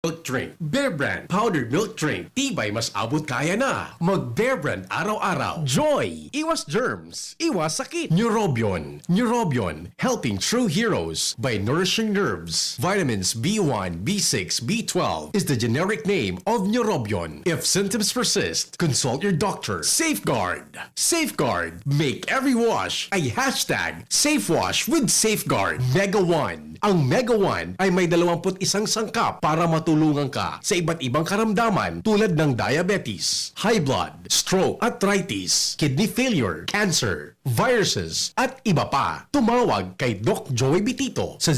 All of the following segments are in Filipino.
Milk drink. Bear Brand powdered milk drink. Tibay mas abot kaya na. Mag Bear Brand araw-araw. Joy! Iwas germs. Iwas sakit. Neurobion. Neurobion. Helping true heroes by nourishing nerves. Vitamins B1, B6, B12 is the generic name of Neurobion. If symptoms persist, consult your doctor. Safeguard. Safeguard. Make every wash a hashtag SafeWash with Safeguard. Mega One. Ang Mega One ay may 21 sangkap para matulungan ka sa iba't ibang karamdaman tulad ng diabetes, high blood, stroke, arthritis, kidney failure, cancer, viruses, at iba pa. Tumawag kay Doc Joey Bitito sa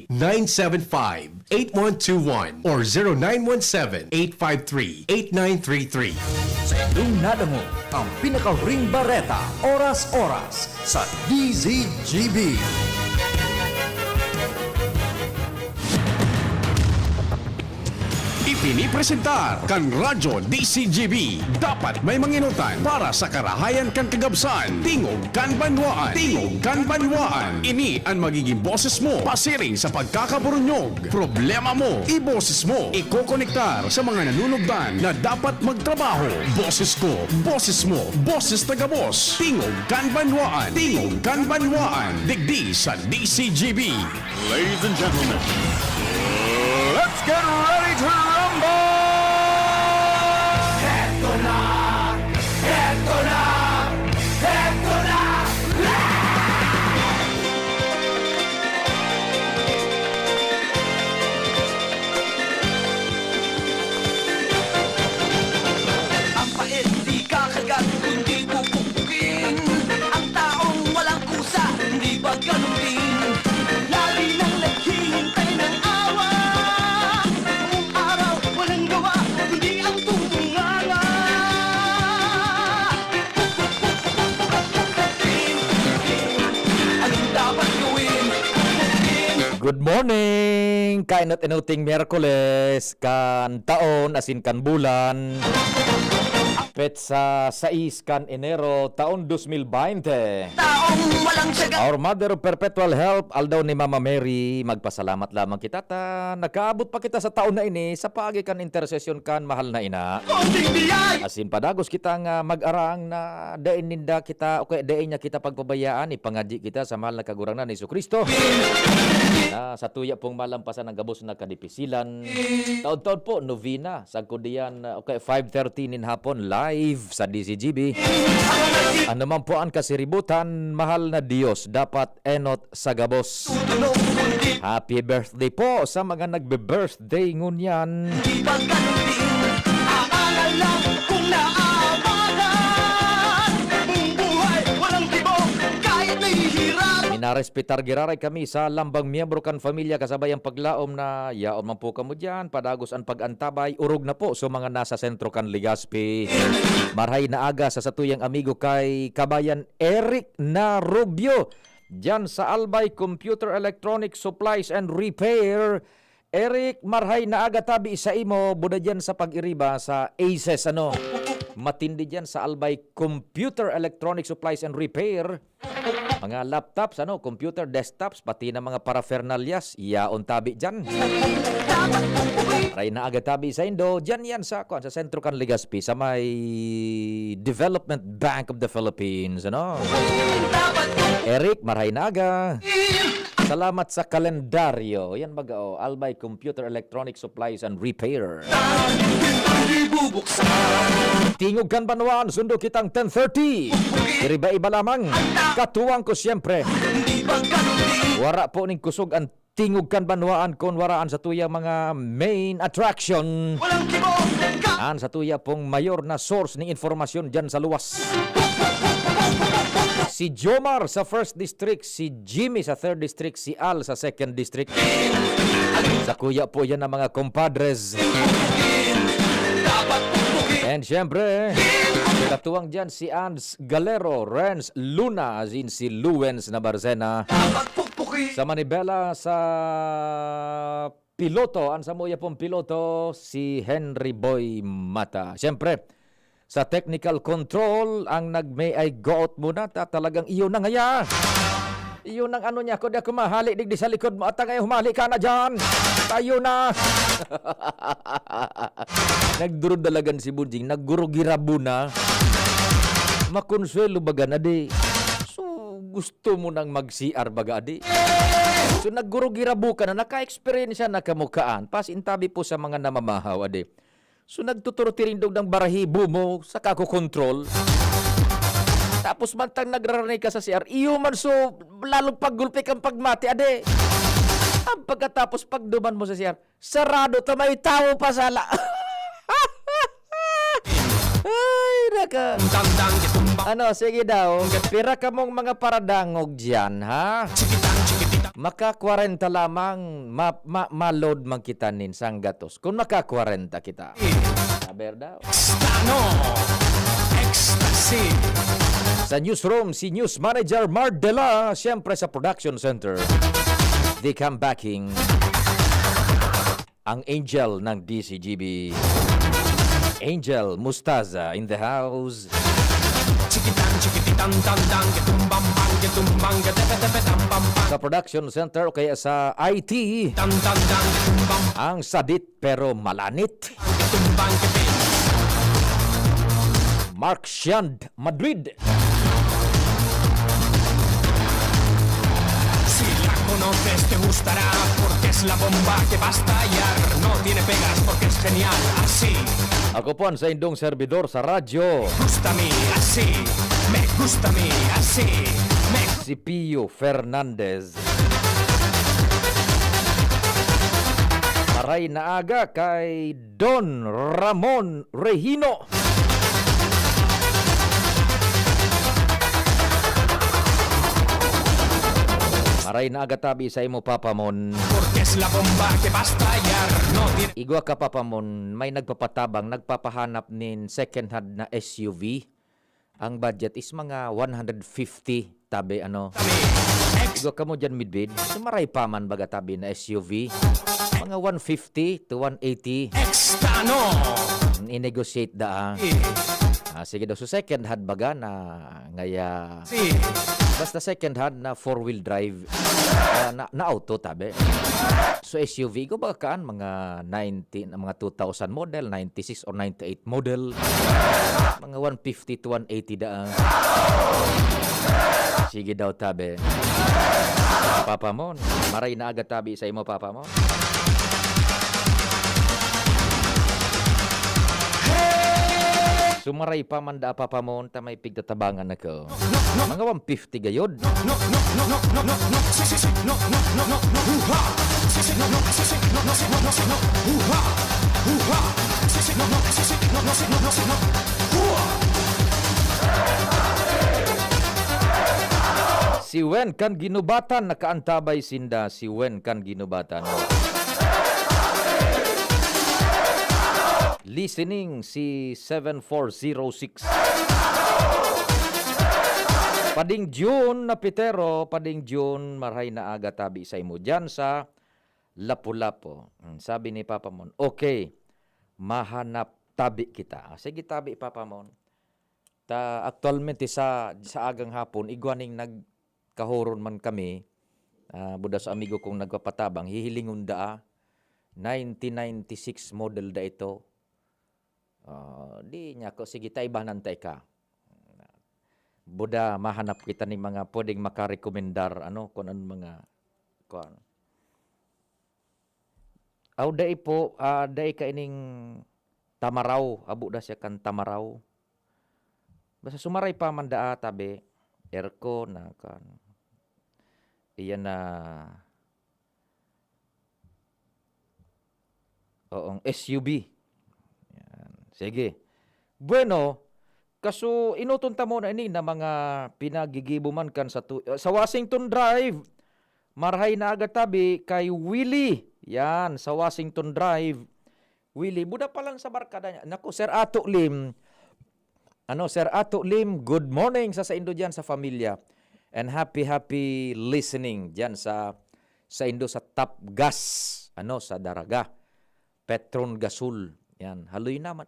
0998-975-8121 or 0917-853-8933. Sa inyong nadamo ang pinaka-ring bareta, oras-oras sa DZGB. Ipinipresentar kan Radyo DCGB. Dapat may manginutan para sa karahayan kan kagabsan. Tingog kan banwaan. Tingog kan banwaan. Ini ang magiging boses mo pasiring sa pagkakaburunyog. Problema mo, iboses mo. Ikokonektar sa mga nanunugdan na dapat magtrabaho. Boses ko, boses mo, boses taga-boss. Tingog kan banwaan. Tingog kan banwaan. Digdi sa DCGB. Ladies and gentlemen, let's get ready to rumble! Eto na! Eto na! Eto na! Ang pait di kakagat kundi pupukpukin. Ang taong walang kusa hindi ba ganun din? Lali ng naghihintay ng awa. Buong araw walang gawa kundi ang tunganga. Anong dapat gawin? Good morning! Kainot inuting Miyerkules, kan taon asin kan bulan. Petsa 6 kan Enero, taon 2020. Taong walang syaga. Our Mother of Perpetual Help, aldaw ni Mama Mary, magpasalamat lamang kita ta. Nakaabot pa kita sa taon na ini, sa pagi kan intersesyon kan mahal na ina. Konting biyay. Asin padagos kita nga mag-arang na dain ninda kita, okay, dain niya kita pagpabayaan, ipangadyi kita sa mahal na kagurangnan ni Jesucristo. Na sa tuya pong malampasan ng gabos na kadipisilan. Taon-taon po, novena, sa kudiyan, okay, 5:30 nin hapon, live sa DCGB. Ano man po ang kasiributan, mahal na Diyos, dapat enot sa gabos. Tunog kundi Happy birthday po sa mga nagbe-birthday ngunyan. di ba ganun din? Aangal lang kung naamanan. Buong buhay walang tibok kahit nahihirap. Minarespetar giraray kami sa lambang miyembro kan familia kasabay ang paglaom na yaon man po kamo dyan, padagos ang pag-antabay, urog na po sa mga nasa sentro kan Legazpi. Marhay na aga sa satuyang amigo kay Kabayan Eric Narubio dyan sa Albay Computer Electronic Supplies and Repair. Eric, marhay na aga tabi sa imo, buda dyan sa pag-iriba sa ACES, ano? Matindi dyan sa Albay Computer Electronic Supplies and Repair. Mga laptops, ano, computer, desktops, pati na mga paraphernalias, yaon tabi dyan. Dapat pupukin. Ray na aga tabi sa Indo, dyan yan sa sentro kan Legazpi, sa may Development Bank of the Philippines, ano? Dapat Eric, marhay na aga. pupukin. Salamat sa kalendaryo. Yan baga, oh, Albay Computer Electronic Supplies and Repair. Hindi bubuksan. Tingog kan banwan, sundo kitang 10:30. Iba-iba lamang. Katuwang ko siyempre. Hindi ba ganun din? Wara po ning kusog ang tingog kan banwaan kon waraan sa tuya mga main attraction. Walang tibok An sa tuya pong mayor na source ng informasyon dyan sa luwas. Si Jomar sa 1st District, si Jimmy sa 3rd District, si Al sa 2nd District. Sa kuya po yan ang mga compadres. dapat pupukin. And syempre, katuwang dyan si Ans Galero, Renz Luna, as in si Luwens na Barzena. Dapat pupukin. Sa Manibela, sa piloto, ang samuya pong piloto, si Henry Boy Mata. Syempre, sa technical control, ang nag-may ay go-out muna, talagang iyo na ngaya. Iyon ang ano niya, kundi ako mahali digdi sa likod mo at ngayon humali ka na dyan. Tayo na. Nagdurudalagan si Bunjing, naggurugirabu na. Makonsuelo baga na di. So, gusto mo nang mag-CR baga di. So, naggurugirabu ka na, naka-experience na kamukaan. Pas intabi po sa mga namamahaw adi. So, nagtuturo tirindog ng barahibo mo sa kakukontrol. Tapos mantang nagraranig ka sa CR, iyo man so, lalong paggulpi kang pagmati adi. Ang pagkatapos pagduman mo sa CR, sarado ta may tao pa sala. Ay, naka. Ano, sige daw. Pira ka mong mga paradangog dyan, ha? Maka 40 lamang ma-load man kita nin sang gatos. Kung maka 40 kita. Saber daw. Ecstasy. Sa newsroom, si News Manager Mardela, siyempre sa production center. They come backing ang angel ng DCGB. Angel Mustaza in the house. Sa production center o kaya sa IT, ang sadit pero malanit. Mark Shand, Madrid. Si la conoces te gustará porque es la bomba que va a estallar. No tiene pegas porque es genial así. Ako po ang sa indong servidor sa radyo. Gusta a mí así. Me gusta a mí así. Si Pio Fernandez. Maray na aga kay Don Ramon Regino. Maray na aga tabi sa imo papamon. Porque es la bomba que va a estallar. No tiene Igwa ka papamon, may nagpapatabang, nagpapahanap nin second hand na SUV. Ang budget is mga 150 tabi ano. Igwa ka mo dyan midbid. Sumaray pa man baga tabi na SUV. Mga 150 to 180. extano. I-negotiate da. Sige daw. So second hand baga na ngaya. Sí. Basta second hand na 4-wheel drive na auto tabi. So SUV ko baka kaan mga 90 mga 2000 model, 96 or 98 model. Mga 150 to 180 da. Sige daw tabi. Papa mo, maray na agad tabi sa imo papa mo. Sumaray pa man da papa mo ta may pigtatabangan na ko. Mga 150 gayod. No, no, no, no, no, no, no, sí, sí, sí, no, no, no, no, no, sí, sí, no, no, sí, sí, no, no, sí, no, no, sí, no, sí, sí, no, no, sí, sí, no, no, sí, no, no, sí, no, Si Wen kan ginubatan nakaantabay sinda si Wen kan ginubatan. Listening si 7406. Pading June na Pitero, pading June marhay na aga tabi sa imo dyan sa Lapu-Lapu. Sabi ni Papa Mon, okay, mahanap tabi kita. Sige tabi Papa Mon. Ta actualmente sa agang hapon igwaning nagkahoron man kami. Buda sa amigo kong nagpapatabang hihilingon da 1996 model da ito. Di niya ko sige tay banantay ka. Buda mahanap kita ni mga pwedeng makarekomendar ano kung ano mga kuan. Aw dai po dai ka ining Tamaraw, abo da siya kan Tamaraw. Basta sumaray pa man daa tabi aircon na kan. Iyan na SUV. Yan. Sige. Bueno, kaso inutunta mo na ini na mga pinagigibuman kan sa Washington Drive. Marhay na agad tabi kay Willie. Yan, sa Washington Drive. Willie, buda pa lang sa barkada niya. Naku, Sir Ato Lim. Sir Ato Lim, good morning sa Indo dyan sa pamilya. And happy listening dyan sa Indo sa Top Gas. Sa Daraga. Petron Gasol. Yan, haloy naman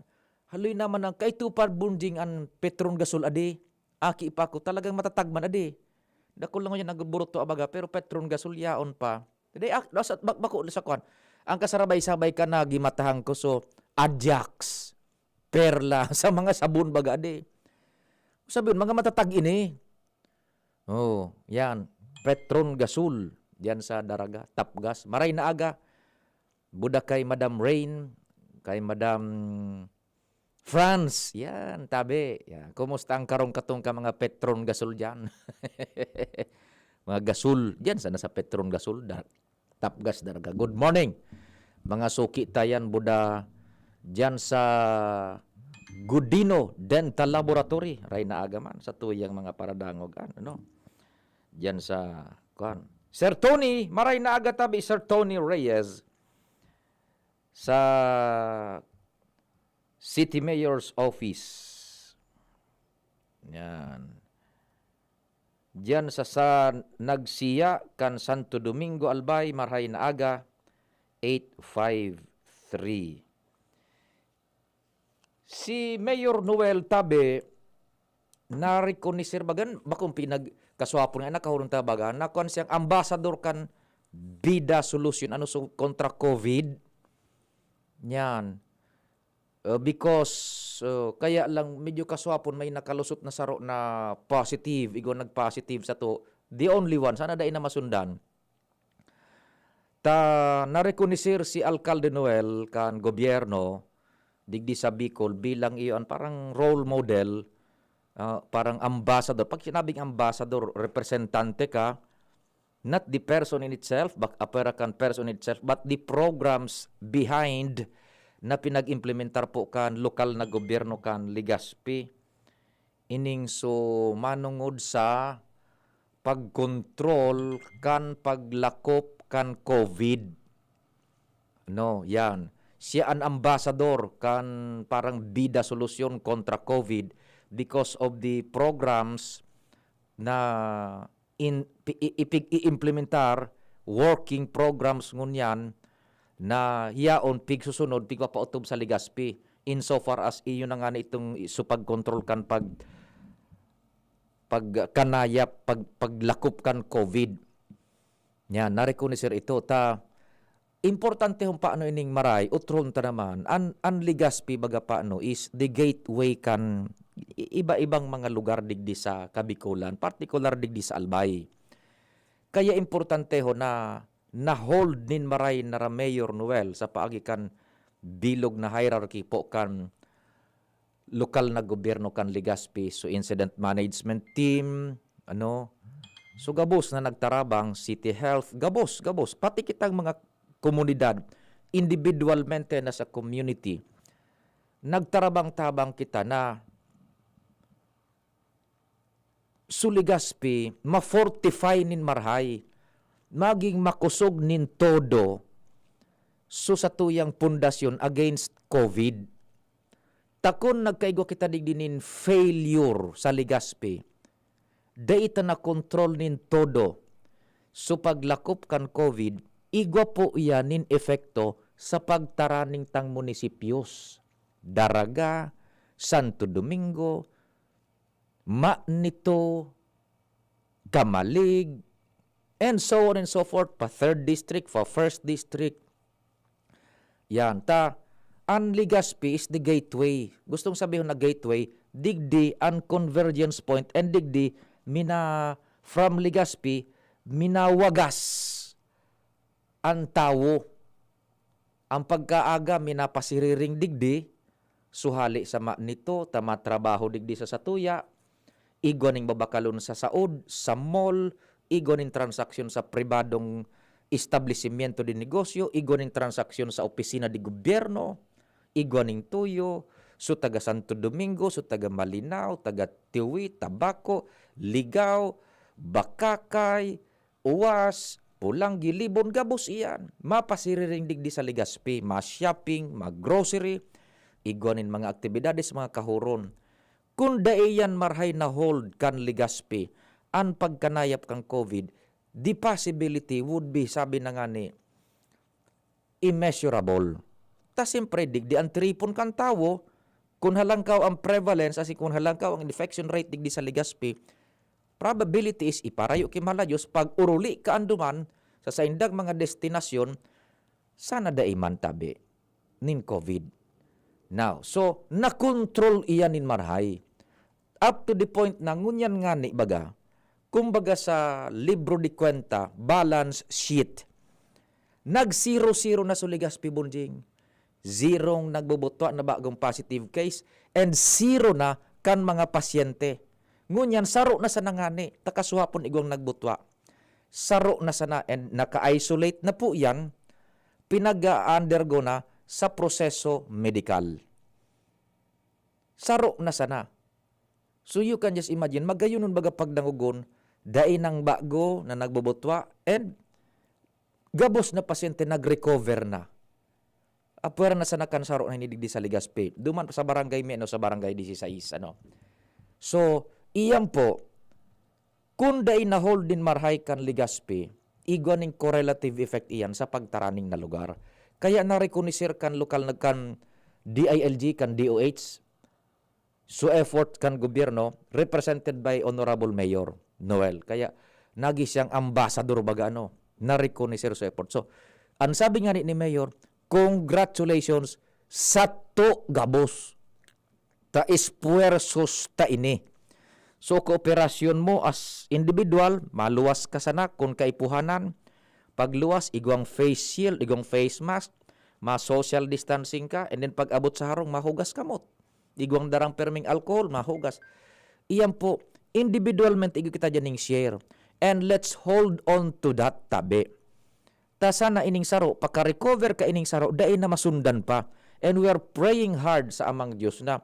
ang kay tupad bunding an Petron Gasol adi. Aki pa ko talagang matatagman adi. Dako lang yan nagburot to abaga pero Petron Gasol yaon pa. Dai bako sa kwan. Ang kasarabay-sabay ka na gimatahang ko so Ajax, Perla sa mga sabon baga ade. Sabi mga matatag ini. Oh, yan. Petron Gasol. Yan sa Daraga. Tapgas. Maray na aga. Buda kay Madam Rain. Kay Madam France. Yan, tabi. Yan. Kumusta ang karong katong ka mga Petron Gasol dyan? Mga gasol. Yan, sana sa Petron Gasol. Tapgas Daraga. Good morning. Mga suki tayan Buda dyan sa Gudino Dental Laboratory. Ray na agaman sa tuyang mga paradangog. Ano? Dyan sa Sir Tony, maray na aga tabi, Sir Tony Reyes sa City Mayor's Office. Yan. Diyan sa Nagsiya kan Santo Domingo Albay, maray na aga 853. Si Mayor Noel Tabe nariko ni Sir Bagan bakong pinagkaswapon nga nakahurong tabagan na kon siyang ambassador kan Bida Solution ano so kontra COVID yan because kaya lang medyo kaswapon may nakalusot na saro na positive igo nagpositive sa to the only one sana dai na masundan ta nariko ni Sir si Alcalde Noel kan gobyerno digdi sa Bicol bilang iyon parang role model. Parang ambassador. Pag sinabing ambassador, representante ka, not the person in itself, but a person in itself, but the programs behind na pinag-implementar po kan lokal na gobyerno kan Legazpi. Ining so manungod sa pagkontrol kan paglakop kan COVID. No, yan. Siya an ambassador kan parang Bida Solusyon kontra COVID because of the programs na i-implementar working programs ngunyan na hiyaon pig susunod pig papautob sa Legazpi insofar as iyon na nga na itong supag-control kan pagkanayap paglakop kan COVID. Yan, nariko ni Sir ito ta importante hong paano ining maray utron ta naman an Legazpi baga paano is the gateway kan iba-ibang mga lugar digdi sa Kabikulan, particular digdi sa Albay. Kaya importante ho na hold nin maray na Mayor Noel sa paagi kan bilog na hierarchy po kan lokal na gobyerno kan Legazpi. So incident management team, so gabos na nagtarabang, city health, gabos, pati kitang mga komunidad, individualmente na sa community, nagtarabang-tabang kita na Legazpi ma-fortify nin marhay, maging makusog nin todo so sa tuyang pundasyon against COVID. Takon nagkaigo kita digdinin failure sa Legazpi, dahita na kontrol nin todo so paglakop kan COVID, igwa po iyan nin efekto sa pagtaraning tang munisipyos, Daraga, Santo Domingo, Manito, Kamalig, and so on and so forth, pa 3rd District, pa 1st District. Yan, ang Legazpi is the gateway. Gustong sabihin na gateway, digdi ang convergence point, and digdi, from Legazpi, minawagas ang tao. Ang pagkaaga, minapasiriring digdi, suhali sa Manito, tamatrabaho digdi sa Satuya, igoning babakalon sa saod, sa mall, igoning transaksyon sa pribadong establishmento di negosyo, igoning transaksyon sa opisina di gobyerno, igoning tuyo, so taga Santo Domingo, so taga Malinaw, taga Tiwi, Tabaco, Ligaw, Bakakay, Uwas, Pulang, Gilibon, gabos iyan. Mapasiriring digdi sa Legazpi, ma-shopping, ma-grocery, igonin mga aktibidades, mga kahuron. Kung daiyan marhay na hold kan Legazpi, ang pagkanayap kang COVID, the possibility would be, sabi na nga ni, immeasurable. Ta siyempre, digdi ang tripon kan tawo, kung halangkaw ang prevalence, asi kung halangkaw ang infection rate digdi sa Legazpi, probability is iparayo ki malayos, pag uruli ka anduman, sa saindag mga destinasyon, sana daiman tabi nin COVID. Now, so na-control iyan nin marhay. Up to the point na ngunyan nga ni baga, kumbaga sa libro di kwenta, balance sheet. Nag-0-0 na sa Legazpi Bunjing. Zerong nagbubutwa na bagong positive case and 0 na kan mga pasyente. Ngunyan, saro na sa nangani, takasuhapon igwang nagbutwa. Saro na sana and naka-isolate na po yan, pinag-undergo na sa proseso medikal. Saro na sana. So you can just imagine, magayunon baga pagdangugon, dai ng bago na nagbubutwa, and gabos na pasyente nag-recover na. Apwera na sana kan saro na hinidigdi sa Legazpi. Duman sa barangay Meno, sa barangay 16, ano. So, iyan po, kung dai na hold din marhay kan Legazpi, igwaning correlative effect iyan sa pagtaraning na lugar. Kaya na-reconisir kan lokal na kan DILG, kan DOH, so effort kan gobyerno, represented by Honorable Mayor Noel. Kaya nagi siyang ambassador baga ano, na-reconisir so effort. So, ang sabi nga ni Mayor, congratulations sa to gabos. Ta espuersos ta ini. So, kooperasyon mo as individual, maluwas ka sana kung kaipuhanan. Pagluwas, igwang face shield, igwang face mask, ma-social distancing ka, and then pag-abot sa harong, mahugas kamot. Igwang darang perming alcohol, mahugas. Iyan po, individualmente, igwa kita dyan share. And let's hold on to that tabi. Ta sana ining saro, pagka-recover ka ining saro, dahil na masundan pa. And we are praying hard sa amang Diyos na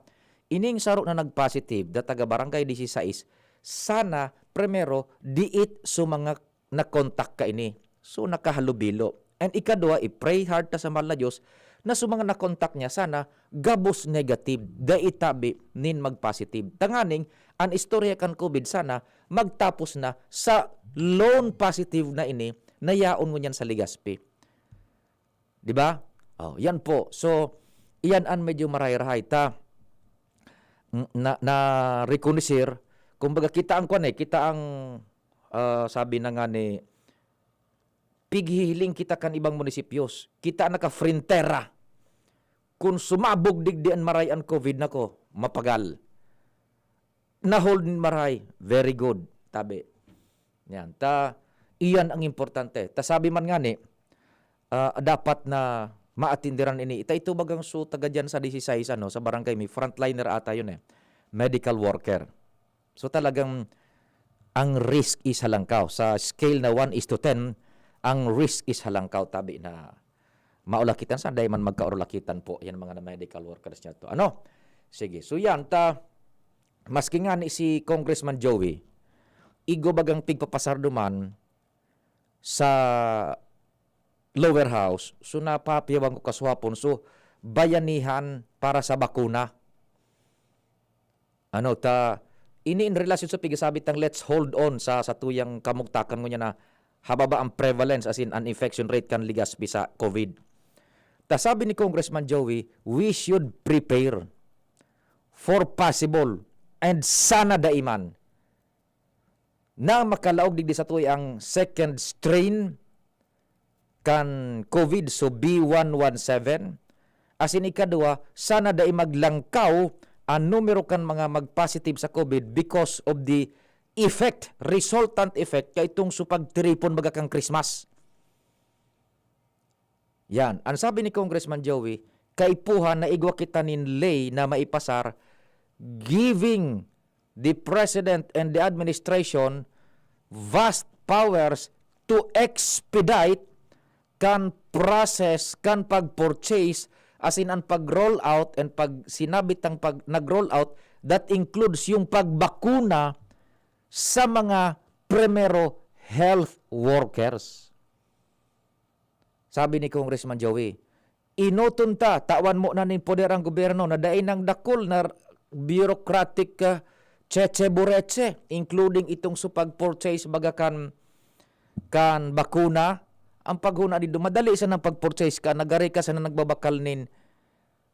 ining saro na nag-positive, da taga barangay 16, sana, primero, diit so mga na-contact ka ini. So, nakahalubilo. And ikadua, i-pray hard ta sa mahal na Diyos na sa mga na-contact niya, sana, gabos negative, daitabi, nin mag-positive. Tanganing, ang istorya kan COVID, sana, magtapos na sa lone positive na ini, na yaon mo niyan sa Legazpi. Diba? Oh, yan po. So, iyan ang medyo maray-rahay. Na reconisir, kumbaga kita ang kwan kita ang sabi na nga ni pighihiling kita kan ibang munisipyos. Kita naka-frintera. Kung sumabog digdian maray ang COVID na ko, mapagal. Na-hold din maray, very good. Tabi. Yan. Iyan ang importante. Sabi man nga ni, dapat na maatindiran ini. Ito bagang so taga dyan sa 16, ano, sa barangay, may frontliner ata yun medical worker. So talagang ang risk is halangkaw. Sa scale na 1:10, ang risk is halangkaw tabi na maulakitan. Saan dahil man magkaulakitan po yan mga medical workers niya to. Ano? Sige. So yan, maski nga ni si Congressman Joey, igo bagang pigpapasarduman sa lower house, so napapiyawang ko kaswapon, so bayanihan para sa bakuna. Ano, ini in relasyon sa pigasabit ng let's hold on sa tuyang kamugtakan mo niya na hababa ang prevalence as in an infection rate kan Legazpi sa COVID. Sabi ni Congressman Joey, we should prepare for possible and sana daiman na makalaog digdi sa tuy ang second strain kan COVID, so B117. As in ikadua, sana dai maglangkaw ang numero kan mga mag-positive sa COVID because of the effect, resultant effect, kay itong supagtiripon baga kang Christmas. Yan. Ang sabi ni Congressman Joey, kaipuhan na igwa kita nin lay na maipasar, giving the President and the administration vast powers to expedite kan process, kan pag-purchase, as in ang pag-roll out and pag sinabit ang pag nag-roll out, that includes yung pagbakuna sa mga primero health workers. Sabi ni Congressman Joey, inutunta, tawan mo na nin poder ang gobyerno na dain ng dakol na bureaucratic cheche-bureche, including itong supag-purchase baga kan bakuna. Ang paghuna dito, madali sa nang pag-purchase ka, nagari ka sa na nagbabakal nin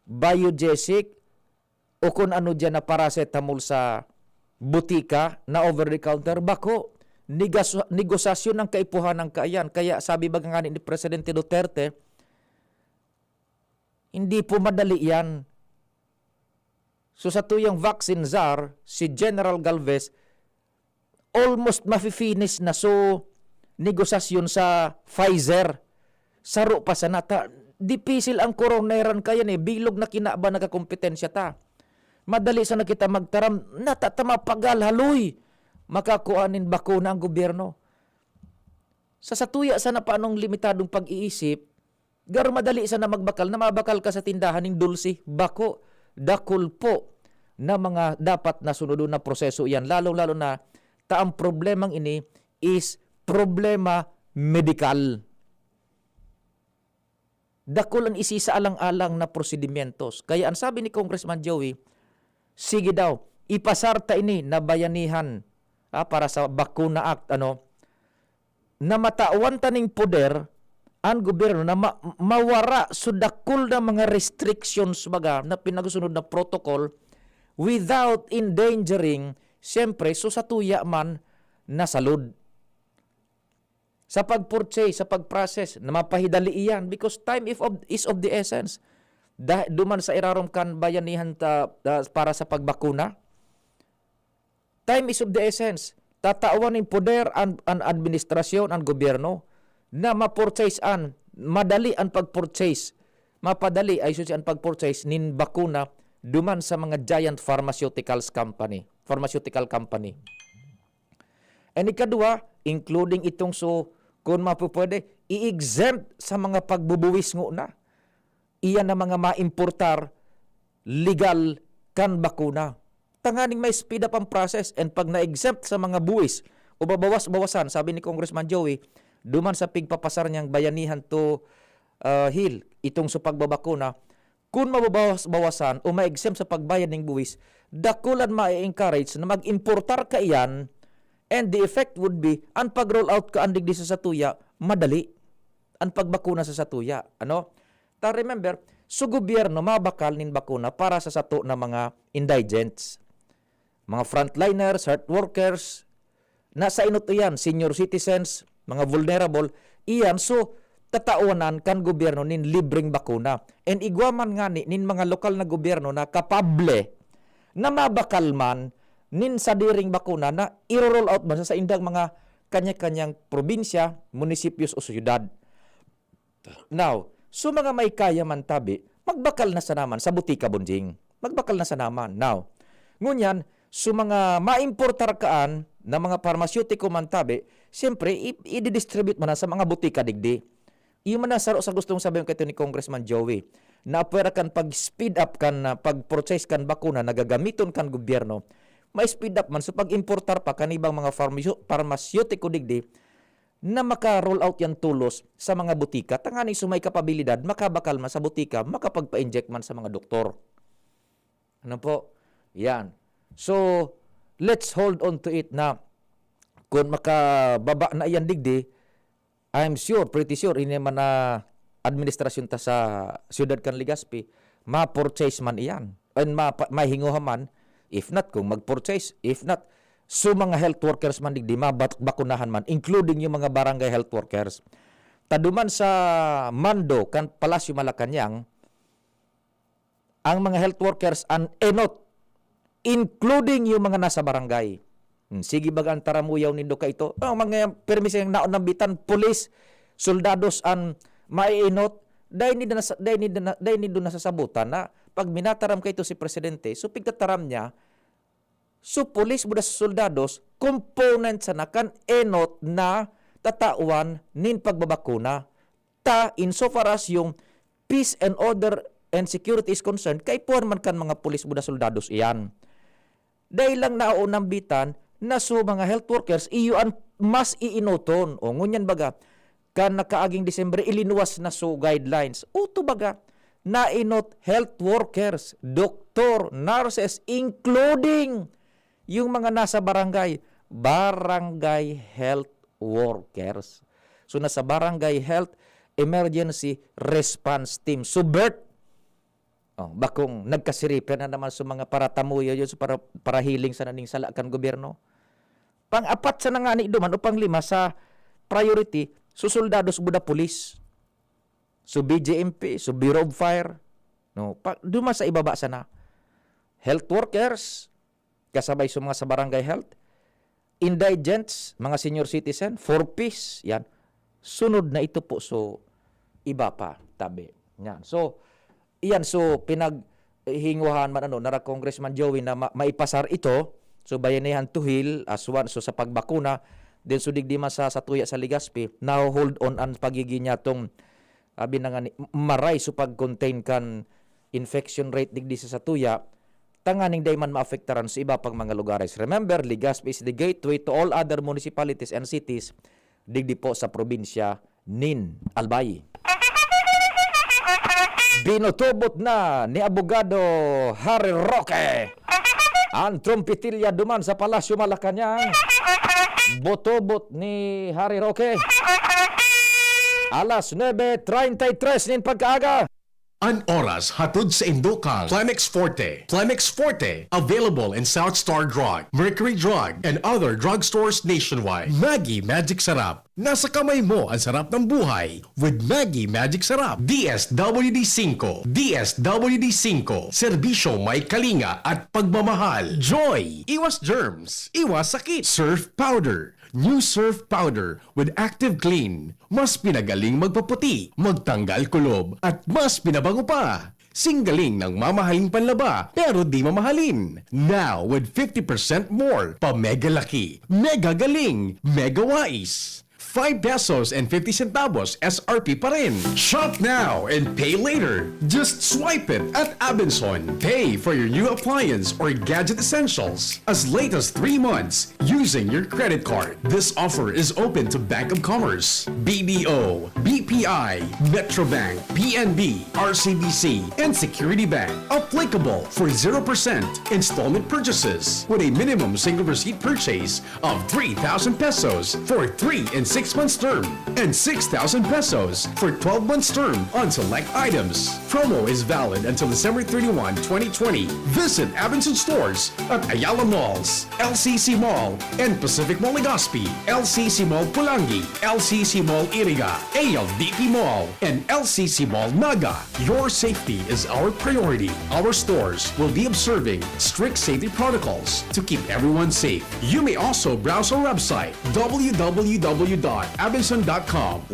biogesic o kung ano dyan na paracetamol sa butika na over-the-counter, bako, negosasyon ng kaipuhan ng kaayan. Kaya sabi ba nga ni Presidente Duterte, Hindi po madali yan. So sa tuyong vaccine czar, si General Galvez, almost mafi-finish na so negosasyon sa Pfizer. Saro pa sa nata. Dipisil ang koroneran kaya ni. Bilog na kinaba nagkakompetensya ta. Madali sa nakita magtaram. Natatama pagal haloy. Makakuanin bakuna ang gobyerno. Sa satuya sana paanong limitadong pag-iisip, garo madali sana magbakal na mabakal ka sa tindahan ng dulce, bako, dakol po na mga dapat na sunodon na proseso yan. Lalo-lalo na taang problemang ini is problema medikal. Dakol ang isisa alang-alang na prosedimientos. Kaya ang sabi ni Congressman Joey, sige daw, ipasarta ini na bayanihan para sa Bakuna Act, na matawan taning poder ang gobyerno na mawara so dakol na mga restrictions baga na pinagusunod na protocol without endangering, siyempre, so sa tuya man na salud. Sa pag-purchase, sa pag-process, na mapahidali iyan because time is of the essence. Duman sa irarom kan bayanihan para sa pagbakuna. Time is of the essence. Tatawan ng poder ang administrasyon, ang gobyerno, na ma-purchase madali ang pag-purchase. Mapadali ay susi ang pag-purchase nin bakuna duman sa mga giant pharmaceutical company. And ikadua, including itong kung mapupwede, i-exempt sa mga pagbubuwis na. Iyan na mga maimportar legal kan bakuna. Tanganing may speed up ang process and pag na-exempt sa mga buwis o babawas-bawasan, sabi ni Congressman Joey, duman sa pigpapasar niyang bayanihan to Hill, itong sa pagbabakuna, kung mababawas-bawasan o ma-exempt sa pagbayad ng buwis, dakulan ma-encourage na mag-importar ka iyan. And the effect would be, ang pag-roll out ka andig di sa satuya, madali. Ang pagbakuna sa satuya. Remember, gobyerno mabakal nin bakuna para sa sato na mga indigents. Mga frontliners, health workers, nasa inot iyan, senior citizens, mga vulnerable, iyan, tatawanan kan gobyerno nin libreng bakuna. And igwaman nga nin mga lokal na gobyerno na kapable na mabakal man nin sa diring bakuna na i-roll out man sa indang mga kanya-kanyang probinsya, munisipios o syudad. Now, mga may kaya man tabi, magbakal na sa naman sa butika bunjing. Magbakal na sa naman. Now, ngunyan, mga maimportar kaan na mga pharmaceutical man tabi, siyempre, i-distribute man na sa mga butika digdi. Iyon man na sa gustong sabihin kayo ni Congressman Joey, na pwera kan pag-speed up kan, pag-purchase kan bakuna, nagagamiton kan gobyerno, may speed up man so pag-importar pa kanibang mga pharmaceutical digdi na maka-roll out yan tulos sa mga butika. Tangani sumay kapabilidad, makabakal man sa butika, makapagpa-inject man sa mga doktor. Ano po? Yan. So, let's hold on to it na kung makababa na yan digdi, I'm sure, pretty sure, ini man na administrasyon ta sa Ciudad Can Legazpi, ma-purchase man iyan. And mahinguha man. If not, kung mag-purchase, if not, mga health workers man digdi, mabakunahan man, including yung mga barangay health workers. Taduman sa Mando, kan Palasyo Malacanang, ang mga health workers ang enot, including yung mga nasa barangay. Sige bagang taramuyaw nindo ka ito. Mga permis yung naon ng bitan, police, soldados ang maiinot, dahil nido nasasabutan na pag minataram ka ito si Presidente, so pigtataram niya, so police buda sa soldados, component sa nakan enot na tatawan nin pagbabakuna. Insofar as yung peace and order and security is concerned, kay puan man kan mga police buda soldados iyan. Dahil lang naunang bitan, na mga health workers, iyon mas iinoton. O ngunyan baga, kan nakaaging Disyembre, ilinuwas na guidelines. Uto baga, nainot health workers, doktor, nurses, including yung mga nasa barangay health workers. So nasa barangay health emergency response team. So BERT, bakong nagkasiripan na naman sa mga paratamuyo yun para healing sa naning salakan gobyerno. Pang-apat sa nangani duman o pang-lima sa priority, soldados buda police. So BJMP, so Bureau of Fire, No, duma sa ibaba sana. Health workers, kasabay sa mga sa barangay health, indigents, mga senior citizen, 4Ps, yan. Sunod na ito po, so iba pa, tabi. Yan. So, iyan, so pinaghinguhan man nara Congressman Joey na maipasar ito, so bayanihan to heal as one, so sa pagbakuna, then so digdi man sa tuya sa Legazpi, now hold on ang pagiging niya tong abi na nga maray so pag-contain kan infection rate digdi sa tuya, tanganing day man maafektaran sa iba pang mga lugares. Remember, Legazpi is the gateway to all other municipalities and cities digdi po sa probinsya nin Albay. Binutubot na ni Abogado Harry Roque ang trompetilya duman sa Palasyo Malacañang. Botobot ni Harry Roque. Alas 9:33 nin pagkaaga. An oras hatod sa Indokang Plemex Forte. Plemex Forte, available in South Star Drug, Mercury Drug, and other drugstores nationwide. Maggie Magic Sarap. Nasa kamay mo ang sarap ng buhay with Maggie Magic Sarap. DSWD5. DSWD5. Serbisyo may kalinga at pagmamahal. Joy. Iwas germs. Iwas sakit. Surf Powder. New Surf Powder with Active Clean. Mas pinagaling magpaputi, magtanggal kulob, at mas pinabango pa. Singgaling ng mamahaling panlaba, pero di mamahalin. Now with 50% more, pa mega laki, mega galing, mega wise. 5 pesos and 50 centavos SRP pa rin. Shop now and pay later. Just swipe it at Abenson. Pay for your new appliance or gadget essentials as late as 3 months using your credit card. This offer is open to Bank of Commerce, BDO, BPI, Metrobank, PNB, RCBC, and Security Bank. Applicable for 0% installment purchases with a minimum single receipt purchase of 3,000 pesos for 3 and 6 months term and 6,000 pesos for 12 months term on select items. Promo is valid until December 31, 2020. Visit Abenson stores at Ayala Malls, LCC Mall, and Pacific Mall Legazpi, LCC Mall Pulangi, LCC Mall Iriga, ALDP Mall, and LCC Mall Naga. Your safety is our priority. Our stores will be observing strict safety protocols to keep everyone safe. You may also browse our website www.abenson.com.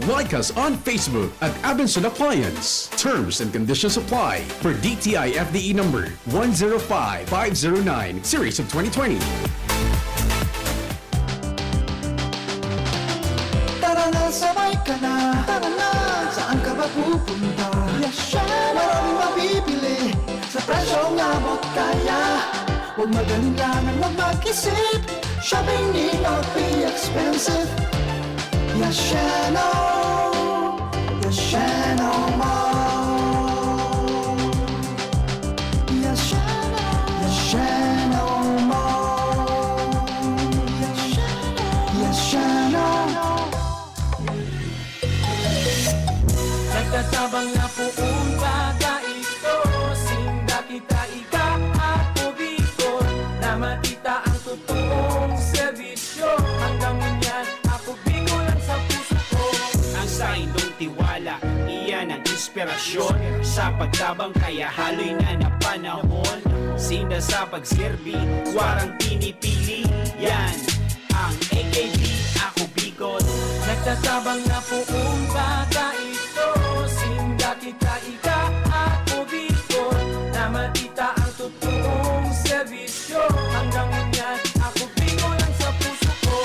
Like us on Facebook at Abenson Appliance. Terms and conditions apply for DTI FDE number 105509 series of 2020. Tara na, sabay ka na. Tara na, saan ka ba pupunta? Maraming mabibili sa presyong abot kaya. Huwag magalinlangan, huwag mag-isip. Shopping need not be expensive. Yashano Mall. Yashano Mall. Yashano. Nagtatabang na po baga ito. Sinda kita ika ako Bicol. Na makita ang totoong serbisyo. Hanggang yan ako Bicol ang sa puso ko. Ang sa indong tiwala, iyan ang inspirasyon. Sa pagtabang kaya haloy na napanahon. Sinda sa pagserbi, warang pinipili. Yan ang AKB, ako Bicol. Nagtatabang na po baga ito. Sinda kita ika ako Bicol. Na makita ang totoong serbisyo. Hanggang yan ako Bicol ang sa puso ko.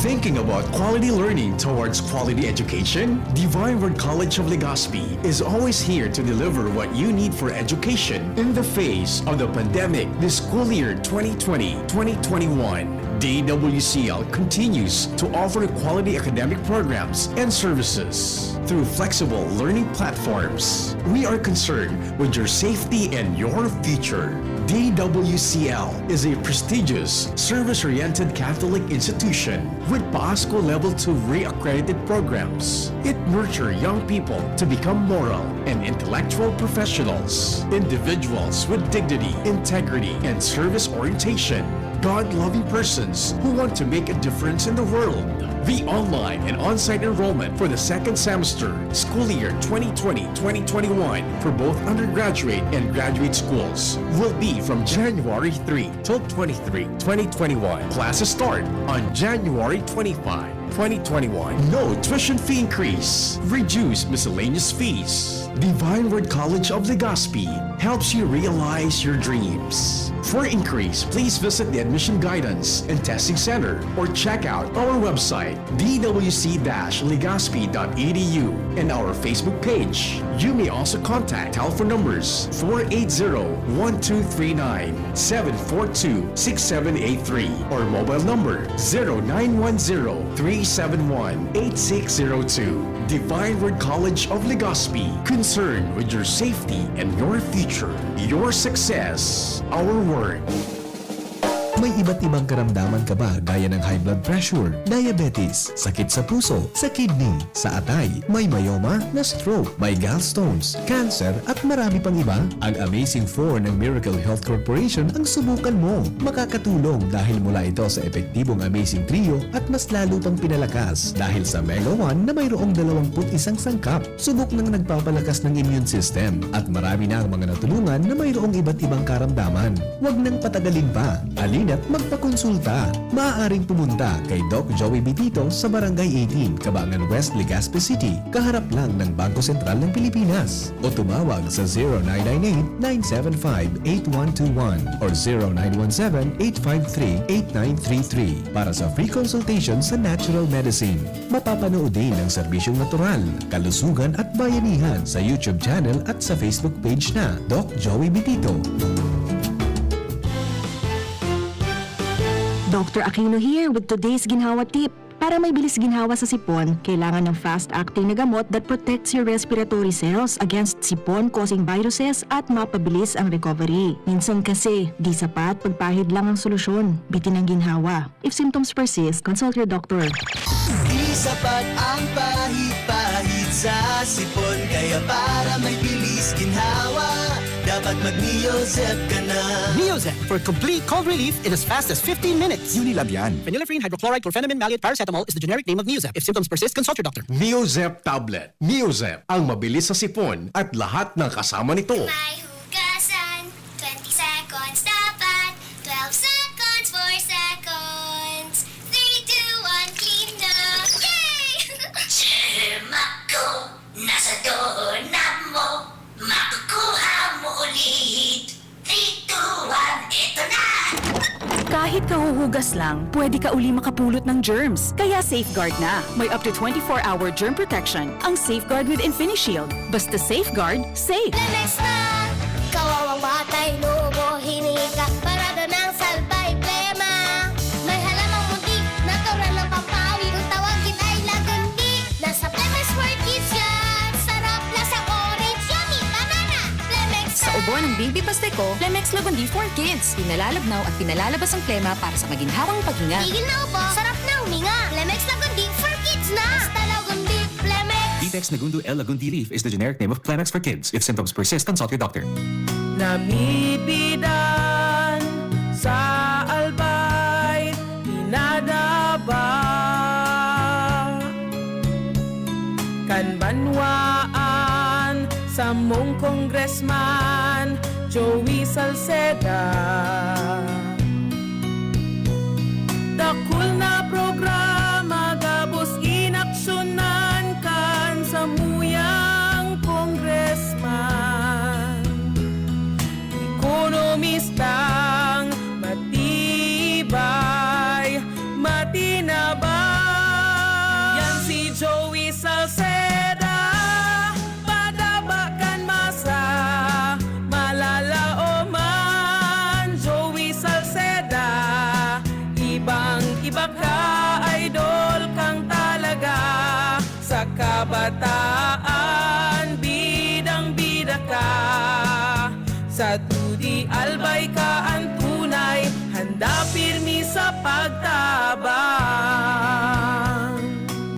Thinking about quality learning towards quality education? Divine Word College of Legazpi is always here to deliver what you need for education in the face of the pandemic this school year 2020-2021. DWCL continues to offer quality academic programs and services through flexible learning platforms. We are concerned with your safety and your future. DWCL is a prestigious, service-oriented Catholic institution with PASCO Level 2 re-accredited programs. It nurtures young people to become moral and intellectual professionals, individuals with dignity, integrity, and service orientation. God-loving persons who want to make a difference in the world. The online and on-site enrollment for the second semester, school year 2020-2021 for both undergraduate and graduate schools will be from January 3 till 23, 2021. Classes start on January 25. 2021. No tuition fee increase. Reduced miscellaneous fees. Divine Word College of Legazpi helps you realize your dreams. For increase, please visit the Admission Guidance and Testing Center or check out our website dwc-legazpi.edu and our Facebook page. You may also contact telephone numbers 480-1239, 742-6783 or mobile number 0910-371-8602. Divine Word College of Legazpi, concerned with your safety and your future, your success, our word. May iba't ibang karamdaman ka ba gaya ng high blood pressure, diabetes, sakit sa puso, sa kidney, sa atay, may myoma, na stroke, may gallstones, cancer at marami pang iba? Ang Amazing 4 ng Miracle Health Corporation ang subukan mo. Makakatulong dahil mula ito sa epektibong Amazing Trio at mas lalo pang pinalakas dahil sa Mega 1 na mayroong 21 sangkap. Subok ng nagpapalakas ng immune system at marami na ang mga natulungan na mayroong iba't ibang karamdaman. Huwag nang patagalin pa. At magpakonsulta. Maaaring pumunta kay Doc Joey Bitito sa Barangay 18, Cabangan West, Legazpi City, kaharap lang ng Bangko Sentral ng Pilipinas. O tumawag sa 0998-975-8121 or 0917-853-8933 para sa free consultation sa natural medicine. Mapapanood din ang serbisyong natural, kalusugan at bayanihan sa YouTube channel at sa Facebook page na Doc Joey Bitito. Dr. Aquino here with today's ginhawa tip. Para may bilis ginhawa sa sipon, kailangan ng fast-acting na gamot that protects your respiratory cells against sipon-causing viruses at mapabilis ang recovery. Minsan kasi, di sapat pagpahid lang ang solusyon. Bitin ang ginhawa. If symptoms persist, consult your doctor. Di sapat ang pahit-pahit sa sipon, kaya para may bilis ginhawa, dapat mag-Neozep ka na. Neozep for complete cold relief in as fast as 15 minutes. Unilab yan. Phenylephrine, hydrochloride, chlorphenamine, maleate, paracetamol is the generic name of Neozep. If symptoms persist, consult your doctor. Neozep Tablet. Neozep, ang mabilis sa sipon at lahat ng kasama nito. May hugasan, 20 seconds dapat, 12 seconds, 4 seconds, 3, 2, 1, clean na! Yay! Mako, nasa doornab mo, makukuha mo ulit. 3, 2, 1, ito na! Kahit kahuhugas lang, pwede ka uli makapulot ng germs. Kaya Safeguard na. May up to 24-hour germ protection ang Safeguard with InfiniShield. Basta Safeguard, safe. Lemes na! Kawawang batay, lubo, hinika, parada ng salbay, plema. May halamang muntik, natural ng pampawi, kung tawagin ay lagandi. Nasa Plemex Word Kids yan! Sarap, lasang orange, yummy, banana! Plemex Sa ubo ng Baby Pasteco, Plemex Lagundi for Kids. Pinalalabnaw at pinalalabas ang plema para sa maginhawang paghinga. Tigil na upo, sarap na huminga. Plemex Lagundi for Kids na! Basta Lagundi, Plemex! Detex Nagundu L. Lagundi Leaf is the generic name of Plemex for kids. If symptoms persist, consult your doctor. Namibidan sa albay, inadaba Kanbanwaan sa mong congressman Joey Salceda. Dakul na programa gabos inaksyonan kan sa muyang congressman. Ekonomistang matibay, matinabay. Yan si Joey Salceda, padabakan masa, malalaoman. Joey Salceda, ibang-iba ka, idol kang talaga. Sa kabataan, bidang-bida ka. Sa Tudi Albay ka ang tunay, handa pirmi sa pagtabang.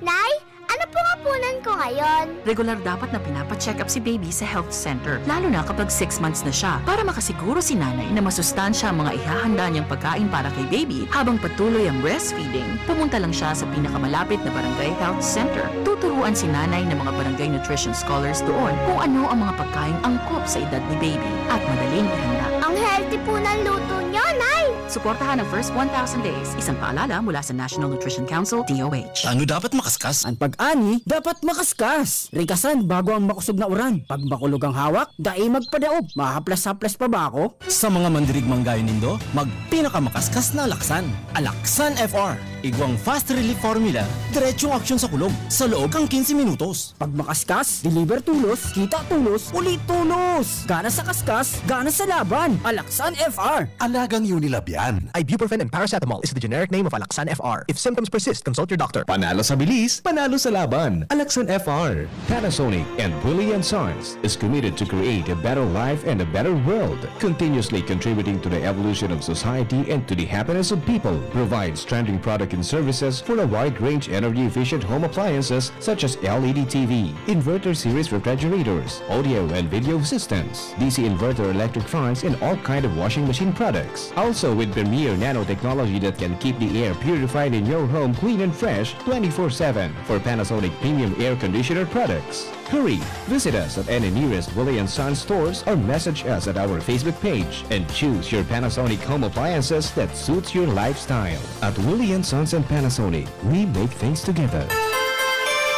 Nay, ano po nga punan ko ngayon? Regular dapat na pinapacheck up si baby sa health center, lalo na kapag 6 months na siya, para makasiguro si nanay na masustansya ang mga ihahanda niyang pagkain para kay baby habang patuloy ang breastfeeding. Pumunta lang siya sa pinakamalapit na barangay health center. Tuturuan si nanay ng mga barangay nutrition scholars doon kung ano ang mga pagkain angkop sa edad ni baby at madaling ihanda. Ang healthy po ng luto niyo, Nay! Suportahan ang first 1,000 days. Isang paalala mula sa National Nutrition Council, DOH. Ano dapat makaskas? Ang pag-ani, dapat makaskas. Rikasan bago ang makusog na uran. Pag makulog ang hawak, dai magpadaob. Mahaplas-haplas pa ba ako? Sa mga mandirigmang gaya nindo, magpinakamakaskas na Alaksan. Alaksan FR. Igwang fast relief formula, diretsong aksyon sa kulog. Sa loob ng 15 minutos. Pag makaskas, deliver tulos, kita tulos, ulit tulos. Gana sa kaskas, gana sa laban. Alaksan FR. Alagang Unilab yan. Ibuprofen and paracetamol is the generic name of Alaksan FR. If symptoms persist, consult your doctor. Panalo sa bilis, panalo sa laban. Alaksan FR. Panasonic and Willie & Sons is committed to create a better life and a better world, continuously contributing to the evolution of society and to the happiness of people. Provides trending product and services for a wide range energy-efficient home appliances such as LED TV, inverter series refrigerators, audio and video systems, DC inverter electric fans, and all kind of washing machine products. Also with premier nanotechnology that can keep the air purified in your home clean and fresh 24/7 for Panasonic premium air conditioner products. Hurry! Visit us at any nearest Willie & Sons stores or message us at our Facebook page and choose your Panasonic home appliances that suits your lifestyle. At Willie & Sons and Panasonic, we make things together.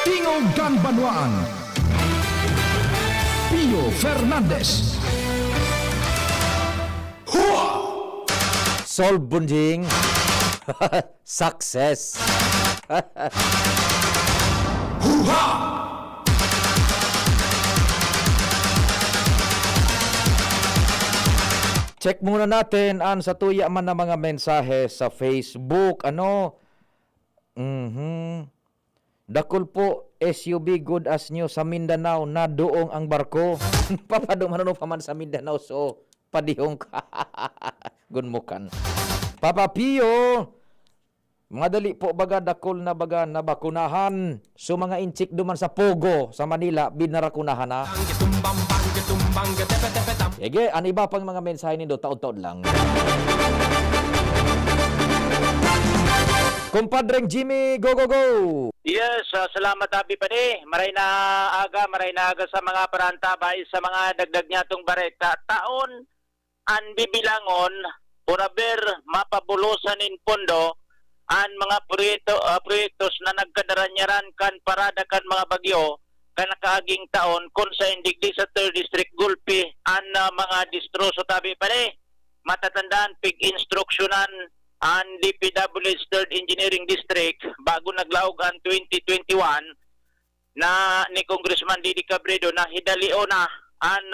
Tingog Ganbanwaan, Pio Fernandez. Solve bunjing. Success. Check muna natin ang sa tuya man na mga mensahe sa Facebook. Dakol po SUV good as new sa Mindanao na doong ang barko. Papaduman pa man sa Mindanao so padihong ka. Gunmukan. Papa Pio, mga dali po baga dakol na baga na bakunahan. So mga inchik duman sa Pogo sa Manila binarakunahan na. Ege, ang iba pang mga mensahe nindo taon-taon lang. Kumpadreng Jimmy, go go go. Yes, salamat Abi Pani. Maray na aga sa mga parantabay sa mga dagdag nyatong barekta. Taon an bibilangon puraber mapabulusan in pondo an mga proyektos na nagkadaranyaran kan parada kan mga bagyo kan nakaaging taon kung sa indigdi sa 3rd District Gulpi an mga distroso tabi Pani. Matatandaan pig instruksyonan ang DPWH 3rd Engineering District bago naglaog ang 2021 na ni Congressman Didi Cabredo na hidalio na ang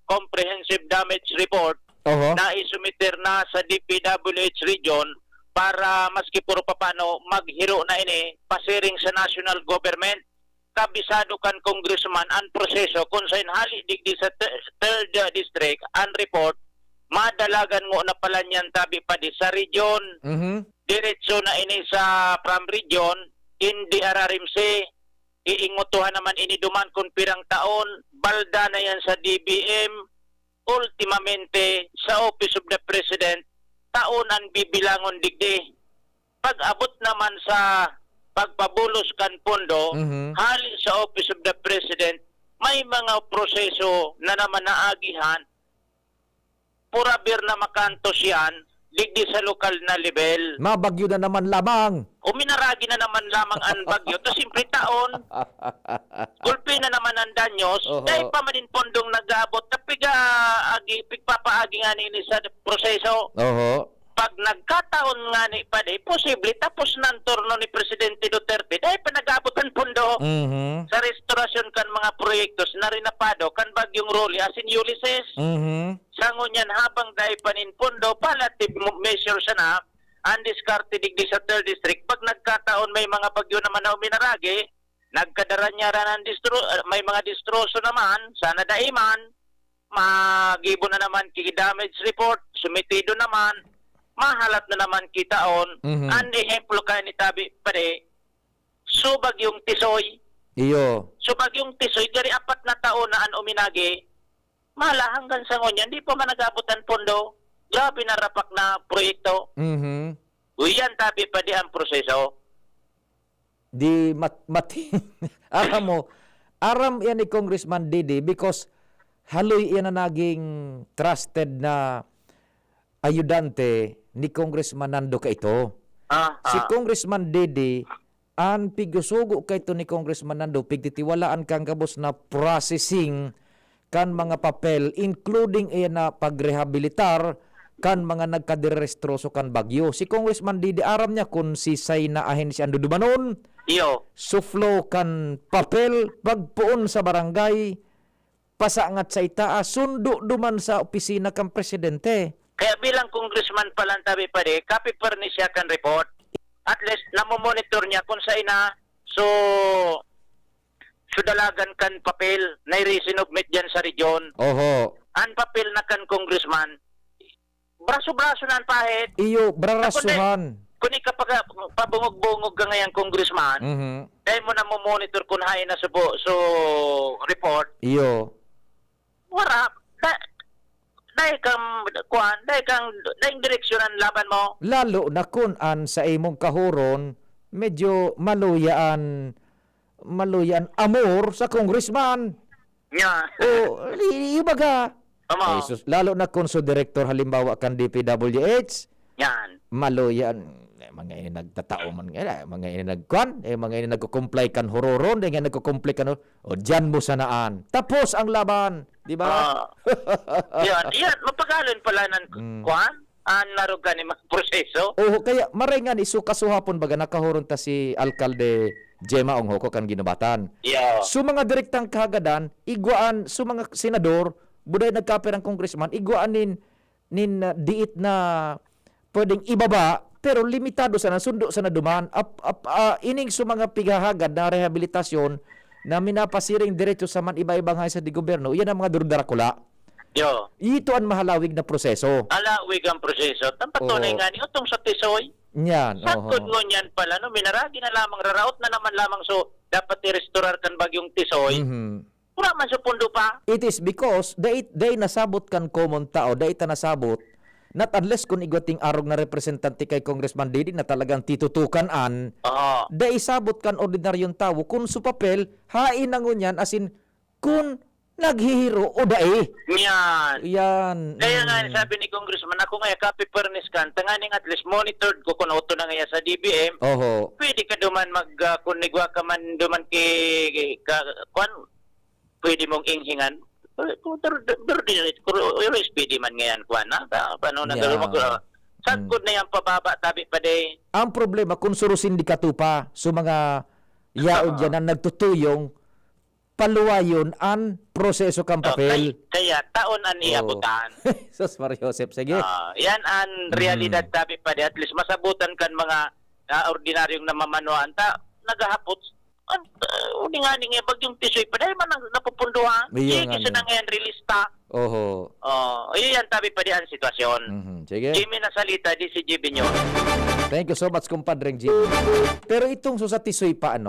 comprehensive damage report na isumiter na sa DPWH region para maski puro papano maghiro na ini pasiring sa national government. Kabisado kan Congressman ang proseso kung sa inhali digdi sa 3rd District ang report madalagan mo na pala niyan tabi pa di sa region. Diretso na ini sa from region, hindi ararimse, iingutuhan naman ini duman kung pirang taon, balda na yan sa DBM, ultimamente sa Office of the President, taon ang bibilangon digdi. Pag abot naman sa pagpabulos kan pondo, halin sa Office of the President, may mga proseso na naman naagihan purabir na makantos yan, digdi sa lokal na level. Mabagyo na naman lamang. Uminaragi na naman lamang ang bagyo. To simpre taon, gulpi na naman ang danyos, dahil pa manin pondong nag-aabot, pigpapaagi nga nini sa proseso. Pag nagkataon nga ni Pade, posible tapos na ang turno ni Presidente Duterte, dahil pa nag-aabot ang pondo sa restorasyon kan mga proyektos na rinapado kan bagyong Rolly as in Ulysses. Sangon yan habang dahil panin pondo, palliative measure siya na, undiscarded digdi sa 3rd District. Pag nagkataon may mga bagyo naman na uminaragi, nagkadaranyaran may mga distroso naman, sana daiman, magibo na naman damage report, sumitido naman, mahalat na naman kitaon, ang ehemplo ka ni Tabi Pade, subag yung tisoy, Iyo. So bagyong tisoy, dari 4 na taon na an uminagi, mala hanggang sa ngunyan, di pa man nagabutan pondo. Grabe na rapak na proyekto. Mhm. Uyan tabi pa di ang proseso. Di mati. Aram yan ni Congressman Didi because haloy yan na naging trusted na ayudante ni Congressman Nando ka ito. Si Congressman Didi, ang pigusugo kay ito ni Congressman Nando, pigtitiwalaan kang kabos na processing kan mga papel, including iyan na pagrehabilitar kan mga nagkadirrestroso kan bagyo. Si Congressman Didi, aram niya kung sisay na ahensya ang dudumanon, Iyo. suflo kan papel, pagpuon sa barangay, pasangat sa itaas, sundo duman sa opisina kan presidente. Kaya bilang congressman pa lang tabi pa di, kapiper ni siya kan report. At least, namomonitor niya kung sa ina, so dalagan kan papel, na i-resinugmit dyan sa region. Oho. An papel na kan congressman, braso-braso na ang pahit. Iyo, brarasuhan. Kung kapag pabungog-bungog ka ngayang congressman, Mhm. dahil mo na monitor kung hain na so report, Iyo. wala, dahil kang direksyonan laban mo. Lalo na kun an sa imong kahuron, medyo maluyaan amor sa congressman. Nya. O, ibaga. Tama. Lalo na kung so director halimbawa kan DPWH, Yan. maluyan. Mga ini nagtatao man nga, mga ini nagkuan, mga ini nagko-comply kan hororon, dengan nagko-comply kan o diyan mo sanaan. Tapos ang laban, di ba? Yan, mapagalan pala ng kuan, ang narugan ni proseso. Oh, kaya maringan isu kasuhapon baga nakahuron ta si alkalde Gemma Onghoko kan ginubatan. Yeah. So mga direktang kahagadan, igwaan so mga senador, buday nagkaper ang congressman, igwaan nin diit na pwedeng ibaba pero limitado sana sundo sana duman ining so mga pigahagad na rehabilitasyon na minapasiring diretso sa man iba-ibang haysa di gobyerno, yan ang mga durdarakula. Yo. Ito ang mahalawig na proseso. Alawig ang proseso. Tampatunay nga ni utong sa tisoy. Yan. Sakod mo niyan pala, no? Minaragi na lamang, raraot na naman lamang so dapat i-restorar kan bagyong tisoy. Wala man sa pundo pa. It is because day nasabot kan common tao, day ta nasabot not unless kung igwating arog na representante kay Congressman Didi na talagang titutukan day sabot kan ordinaryong tao kung su papel hain nangon yan as in kung naghihiro o dae. Yan. Kaya nga sabi ni Congressman, ako nga copy furnace kan, tanganing at least monitored ko kung auto na nga sa DBM. Oho. Pwede ka duman kunigwa ka man duman kwan, pwede mong inghingan. Pero speedy man ngayon kwan na. Paano na sagkod na yan pababa tabi pa day. Ang problema kung surusin di katupa so mga yaon dyan ang nagtutuyong paluwayon ang proseso kang papel. Kaya taon an iabutan. Sus Mario Joseph, sige. Yan ang realidad tabi pa day. At least masabutan kan mga ordinaryong namamanuan ta nagahapot. Uni nga nga bagyong tisoy pa dahil man napupunduhan. Sige sa na ngayon relista. Oho. Yan tabi pa di ang sitwasyon. Sige. Jimmy na salita di si Jimmy nyo. Thank you so much kumpadreng Jimmy. Pero itong so sa tisoy pa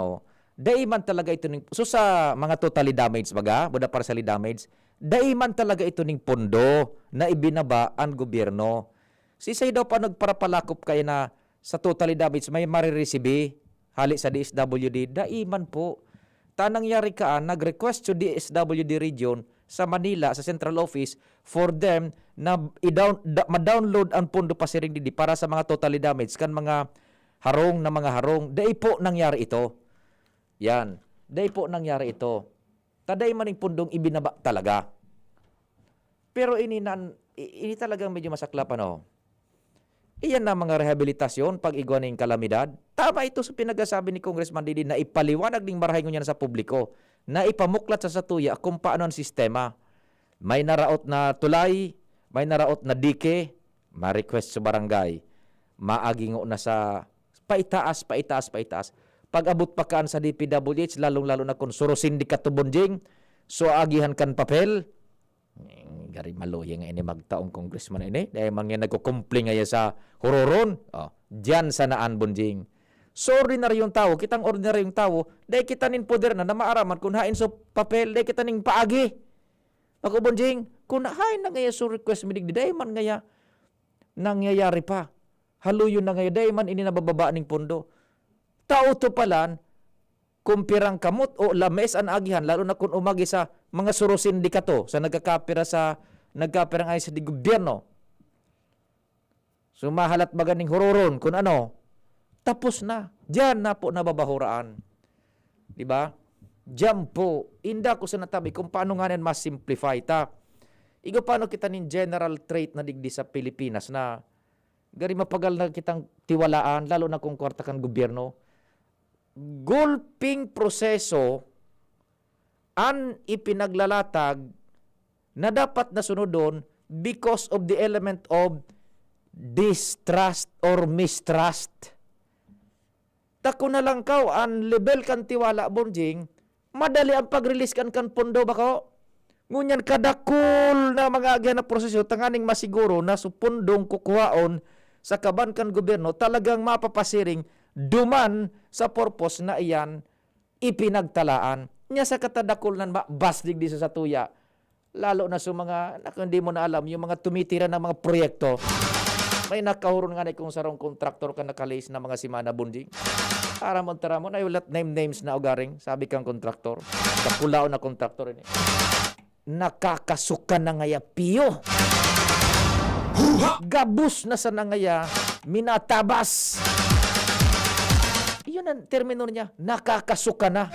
daiman talaga ito ning so sa mga totally damaged baga, buda partially damaged, daiman talaga ito ning pondo na ibinaba ang gobyerno. Sisay daw pa nagparapalakop kay na sa totally damaged may marireceive hali sa DSWD, daiman po. Tanang yari ka nag-request to DSWD region sa Manila, sa central office, for them na ma-download ang pondo pasiring didi para sa mga totally damaged kan mga harong na mga harong. Dai po nangyari ito. Yan. Dai po nangyari ito. Taday maning pundong ibinaba talaga. Pero ini talagang medyo masaklap Iyan na mga rehabilitasyon pag igwa ng kalamidad. Tama ito sa pinagasabi ni Congressman Didi na ipaliwanag ng marahingon niya sa publiko, na ipamuklat sa satuya kung paano ang sistema. May naraot na tulay, may naraot na dike, ma-request sa barangay, maagingo na sa paitaas. Pag abot pa kaan sa DPWH, lalong-lalo na kung surusin di katubonjing, so agihan kan papel, gari maluya nga ini magtaong congressman ini dahil mga nagkukumpli nga sa hororon diyan sa naan bunjing So ordinaryong tao, kitang ordinaryong tao, dahil kita nin poder na maaraman kung hain so papel, dahil kita ning paagi. Ako bonjing, kung hain na ngaya so request midig, dahil man ngaya nangyayari pa. Haluyon na ngaya, dahil man ini nabababa ning pondo. Tao to palan, kung pirang kamot o lames an agihan, lalo na kung umagi sa mga surosindikato, sa nagkapirang ay sa di gobyerno. Sumahalat maganing hororon, kung ano, tapos na. Diyan na po nababahuraan. Diba? Diyan po. Inda ko sa natabi kung paano nga yan mas simplify ta. Igo paano kita nin general trait na digdi sa Pilipinas na gari mapagal na kitang tiwalaan, lalo na kung kwarta kang gobyerno. Gulping proseso an ipinaglalatag na dapat na sunodon because of the element of distrust or mistrust. Tako na lang kaw, ang level kan tiwala, bonjing, madali ang pag-release kan pondo bako. Ngunyan kadakul na mga agyan na proseso, tanganing masiguro na supundong kukuhaon sa kaban kan gobyerno, talagang mapapasiring duman sa purpose na iyan ipinagtalaan. Nya sa katadakul na basdig di sa tuya, lalo na sa mga, hindi mo na alam, yung mga tumitira ng mga proyekto, may nakahuron nga na kung sarong kontraktor ka nakalis na mga simana bunding. Taramon, ay ulat names na ugaring, sabi kang kontraktor. Kapulao na kontraktor ini. Nakakasuka na ngaya piyo. Gabus na sa nangaya, minatabas. Iyon ang termino niya, nakakasuka na.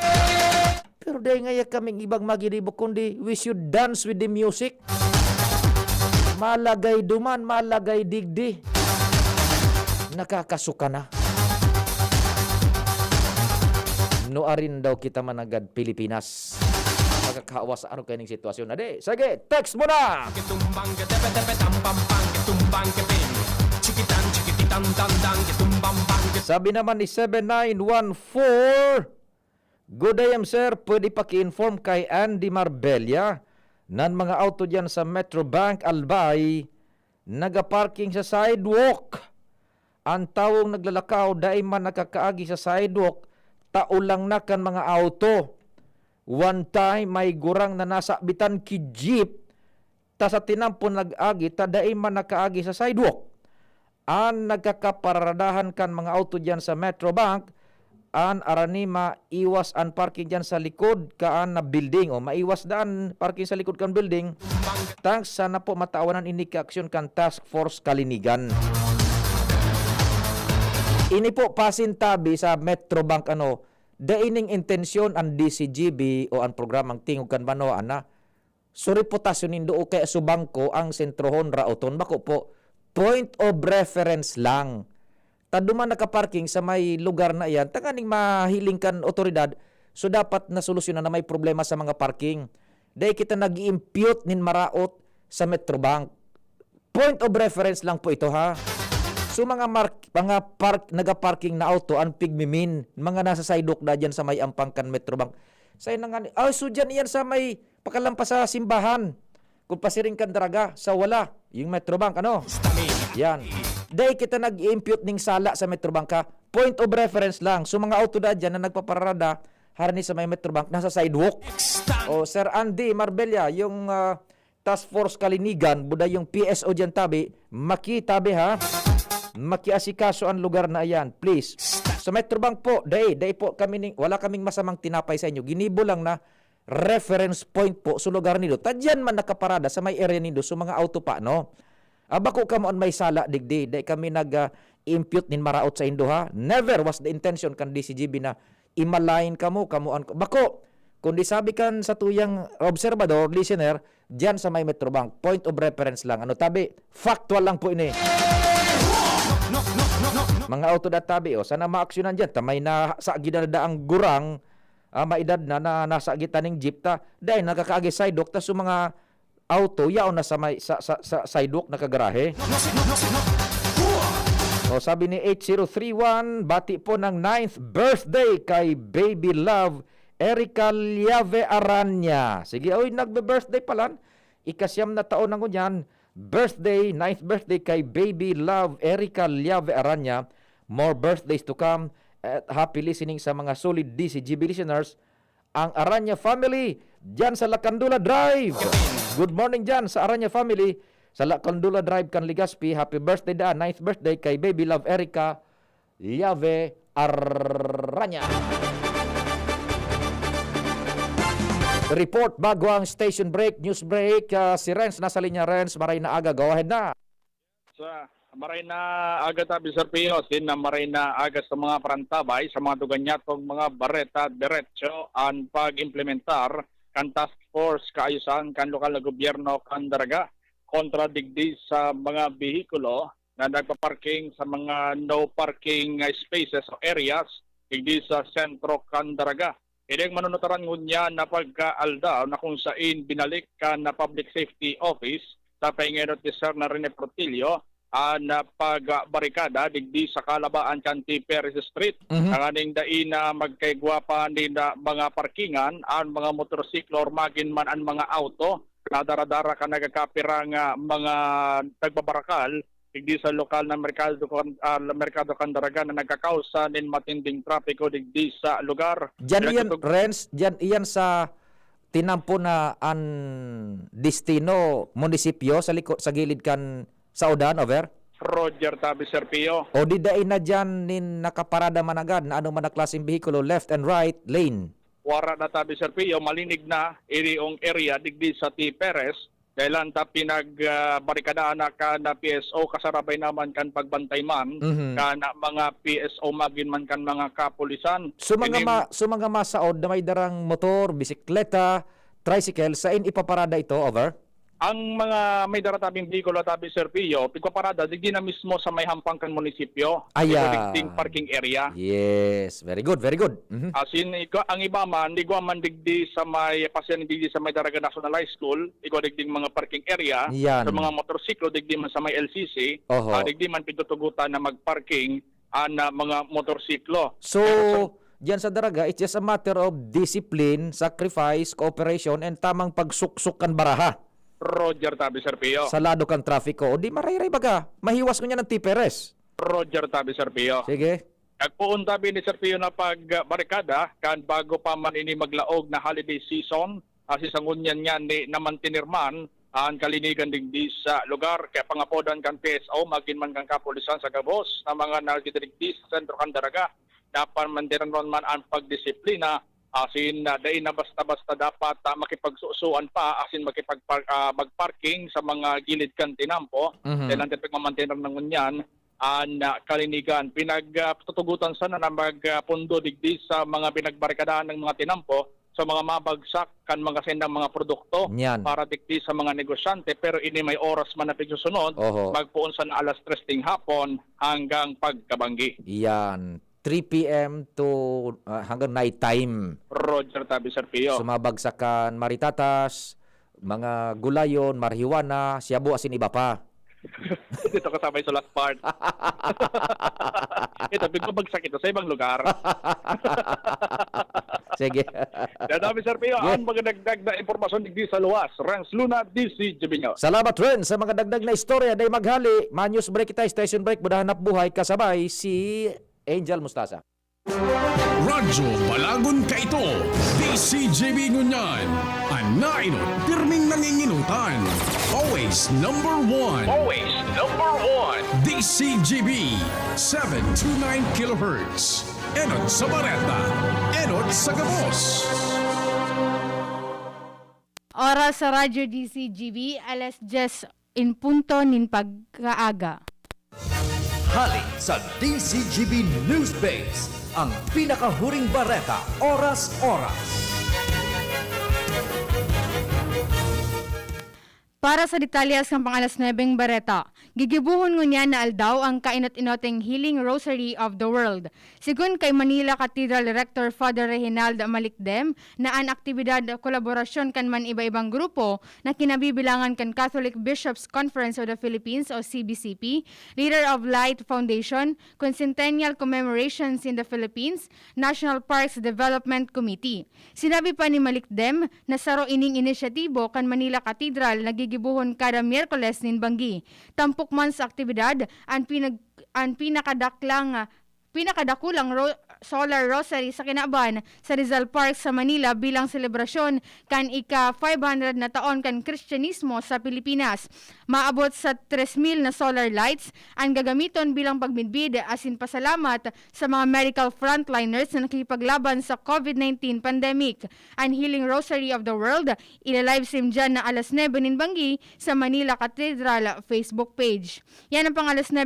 Pero dahil ngaya kaming ibang magiribo, kundi we should dance with the music. Malagay duman, malagay digdi. Nakakasuka na. Noarin daw kita managad Pilipinas. Magkakawa sa ano kayong sitwasyon na di. Sige, text mo na! Sabi naman ni 7914, good day, sir. Pwede paki-inform kay Andy Marbella nan mga auto dyan sa Metro Bank Albay nagaparking sa sidewalk. Ang tawong naglalakaw dahil man nakakaagi sa sidewalk, taulang na kan mga auto. One time may gurang na nasa bitan ki jeep, ta sa tinampon nag-agi, ta dahil man nakaagi sa sidewalk. Ang nagkakaparadahan kan mga auto dyan sa Metro Bank, an aranima iwas an parking dyan sa likod kaan na building o maiwas daan parking sa likod kan building. Thanks, sana po matawanan ini ka aksyon kan Task Force Kalinigan. Ini po pasintabi sa Metro Bank daining intensyon ang DCGB o ang programang tingog kan bano ana so reputasyon nindo o kay subangko ang sentrohon raoton bako po point of reference lang. Taduman nakaparking sa may lugar na iyan, tanganing mahiling kan otoridad, so dapat na solusyonan na may problema sa mga parking. Dahil kita nag-impute nin maraot sa Metro Bank. Point of reference lang po ito ha. So mga nagaparking na auto, ang pigmimin, mga nasa sidewalk na dyan sa may ampangkan Metro Bank. Say na nga, so dyan iyan sa may pakalampas sa simbahan. Kung pasiring kan daraga, sa wala, yung Metro Bank, Yan. Dahil kita nag-impute ning sala sa Metro Bank ha, point of reference lang. So mga auto na dyan na nagpaparada, harani sa may Metro Bank, nasa sidewalk. O Sir Andy Marbella, yung Task Force Kalinigan, buda yung PSO dyan tabi, makitabi ha, makiasikaso ang lugar na yan, please. Sa Metro Bank po, dahil po kami wala kaming masamang tinapay sa inyo. Ginibo lang na reference point po sa lugar nido. Tadyan man nakaparada sa may area nido, so mga auto pa, Abako ka mo an may sala digdi, dahil kami nag-impute nin maraot sa indo ha. Never was the intention kan DCGB na imalain kamo an bako. Kundi sabi kan sa tuyang observador, listener, dyan sa may Metro Bank, point of reference lang. Tabi, factual lang po ini. Mga auto tabi, sana maaksyonan dyan. Tamay na sa ginadaang gurang, maedad na nasa gitaning jeep ta. Dahil nakakaagi sidewalk, ta so mga auto, yaon na sa sidewalk na kagarahe. O sabi ni 8031, bati po ng 9th birthday kay Baby Love Erica Liave Aranya. Sige, nagbe-birthday pala. Ikasyam na taon na ngunyan. Birthday, 9th birthday kay Baby Love Erica Liave Aranya. More birthdays to come at happy listening sa mga solid DCGB listeners, ang Aranya family dyan sa Lacandula Drive. Good morning dyan sa Aranya family sa Lacandula Drive, Canligaspi. Happy birthday 9th birthday kay Baby Love Erica Yave Aranya. Report bago ang station break, news break. Si Renz, nasa linya. Renz, maray na aga. Go ahead na. Maray na aga tabi Sir Pio, sin na maray na aga sa mga parantabay, sa mga duganyatong mga bareta, diretso, ang pag-implementar kan task force kaayusan kan lokal na gobyerno kan daraga kontra digdi sa mga behikulo na nagpa-parking sa mga no parking spaces o areas digdi sa sentro kan daraga. Ilang manunutaran ngunya na pagkaaldaw na kung saan binalik ka na Public Safety Office sa paingenot ni Sir na Rene Portillo na pagbarikada digdi sa kalabaan kan Perez Street. Ang aning dai na magkaigwapa ni na mga parkingan ang mga motorsiklo or magin man ang mga auto na daradara ka nagakapira nga mga nagbabarakal digdi sa lokal na merkado Candaraga na nagkakausa nin matinding trapiko digdi sa lugar. Diyan iyan, Renz, diyan iyan sa tinampo na an destino munisipyo sa sa gilid kan Saudan, over? Roger tabi Sir Pio. O di dain na dyan nin nakaparada man agad na anong manaklaseng behikulo, left and right lane? Wara na tabi Sir Pio, malinig na iriong area digdi sa T. Perez. Dahil ta pinagbarikadaan na ka na PSO kasarabay naman kan pagbantay man ka na mga PSO magin man kan mga kapulisan. So mga masaod na may darang motor, bisikleta, tricycle, saan ipaparada ito, over? Ang mga may daratabing bikolo tabi Sir Pio, pigpaparada digdi na mismo sa may hampang kan munisipyo. Digding parking area. Yes, very good, very good. Asin ang iba man, digwa man digdi sa may pasyan digdi sa may Daraga National High School, igwa digding mga parking area. Yan. Sa mga motorsiklo digdi man sa may LCC, digdi man pitutugutan na magparking na mga motorsiklo. So, diyan sa Daraga, it's just a matter of discipline, sacrifice, cooperation, and tamang pagsuksukan baraha. Roger tabi Sir Pio. Sa lado kang trafiko. O di marayray baga. Mahiwas ko niya ng T-Perez. Roger tabi Sir Pio. Sige. Nagpuon tabi ni Sir Pio na pagbarikada kan bago pa man ini maglaog na holiday season. Asi sangunyan niya ni naman tinirman ang kalinigan digdi sa lugar. Kaya pangapodan kan PSO, magin man kan kapulisan sa Gabos na mga nagdidigdi sa sentro kan Daraga. Dapat mandiran man ang pagdisiplina. Asin dahil na basta-basta dapat makipagsusuan pa, asin magparking sa mga gilid kan tinampo. Dahil ang pagmamantinan ng ngunyan, ang kalinigan. Pinagtutugutan sana na magpundo digdi sa mga binagbarikadaan ng mga tinampo sa mga mabagsak kan mga sendang mga produkto para digdi sa mga negosyante. Pero ini may oras man na pigsusunod, magpuon sa na alas 3 ting hapon hanggang pagkabanggi. Yan. 3 p.m. to hanggang night time. Roger tabi Sir Pio. Sumabagsakan maritatas, mga gulayon, marihuana, siyabu asin iba pa. Dito kasabay sa last part. Ito, bigpabagsak ito sa ibang lugar. Sige. Dadabi Sir Pio, ang mga dagdag na impormasyon digdi sa luwas. Renz Luna, DC Jibinyo. Salamat rin sa mga dagdag na istorya. Day maghali, ma-news break kita, station break, budahanap buhay, kasabay si Angel Mustasa. Radyo Balagon ka ito. DCJB Ngunyan. Anainot, pirming nanginginutan. Always number one. Always number one. DCJB 729 kHz. Enot sa Bareta. Enot sa Gabos. Oras sa Radyo DCGB, alas 10 in punto nin pagkaaga. Hali sa DCGB News Base, ang pinakahuring bareta, oras-oras. Para sa detalyas ng pangalas 9 bareta, gigibuhon ngunya na aldaw ang kainot-inoteng Healing Rosary of the World. Sigun kay Manila Cathedral Rector Father Reginald Malikdem, na an aktibidad kolaborasyon kan man iba-ibang grupo na kinabibilangan kan Catholic Bishops Conference of the Philippines o CBCP, Leader of Light Foundation, Quincentennial Commemorations in the Philippines, National Parks Development Committee. Sinabi pa ni Malikdem na saro ining inisyatibo kan Manila Cathedral na gibuhon kada Miyerkules nin Banggi. Tampok man sa aktibidad ang pinakadakulang Solar Rosary sa kinaban sa Rizal Park sa Manila bilang selebrasyon kan ika-500 na taon kan Kristyanismo sa Pilipinas. Maabot sa 3,000 na solar lights ang gagamiton bilang pagmidbid asin pasalamat sa mga medical frontliners na nakikipaglaban sa COVID-19 pandemic. Ang Healing Rosary of the World ila-livestream dyan na alas 9 nin Banggi sa Manila Cathedral Facebook page. Yan ang pangalas 10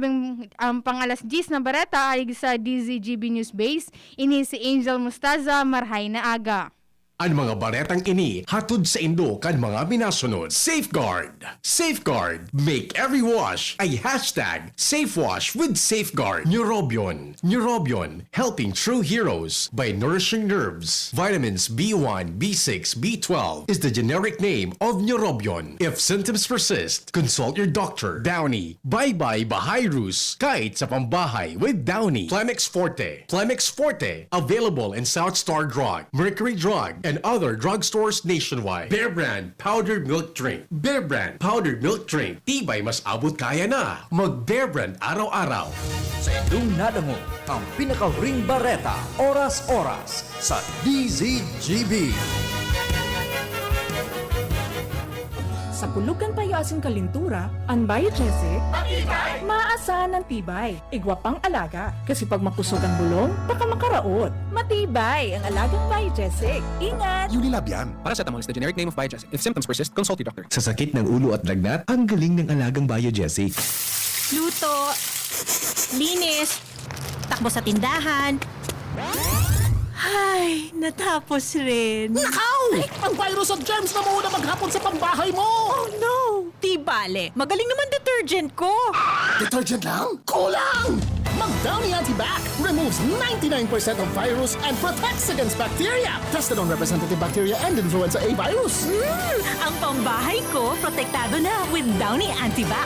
na bareta ay sa DZGB News Base. Ini si Angel Mustaza, marhay na aga. Ang mga baretang ini hatod sa Indo kan mga minasunod. Safeguard. Safeguard. Make every wash ay hashtag SafeWash with Safeguard. Neurobion. Neurobion. Helping true heroes by nourishing nerves. Vitamins B1, B6, B12 is the generic name of Neurobion. If symptoms persist, consult your doctor. Downy. Bye-bye Bahayrus. Kahit sa pambahay with Downy. Plemex Forte. Plemex Forte. Available in South Star Drug, Mercury Drug, and other drugstores nationwide. Bear Brand Powdered Milk Drink. Bear Brand Powdered Milk Drink. Tibay mas abot kaya na. Mag Bear Brand araw-araw. Sa inyong nadango, ang pinaka-ring bareta, oras-oras, sa DZGB. Sa pulugan payo asin kalintura, ang Biogesic, maasahan ng tibay, igwapang alaga. Kasi pag makusog ang bulong, baka makaraot. Matibay ang alagang Biogesic. Ingat! Unilabian. Paracetamol is the generic name of Biogesic. If symptoms persist, consult your doctor. Sa sakit ng ulo at lagnat, ang galing ng alagang Biogesic. Luto, linis, takbo sa tindahan. Ay, natapos rin. Nakaw! Ang virus at germs na muna maghapon sa pambahay mo! Oh no! Di bale, magaling naman detergent ko. Detergent lang? Kulang! Mag-Downy Antibac removes 99% of virus and protects against bacteria. Tested on representative bacteria and influenza A virus. Ang pambahay ko, protektado na with Downy Antibac.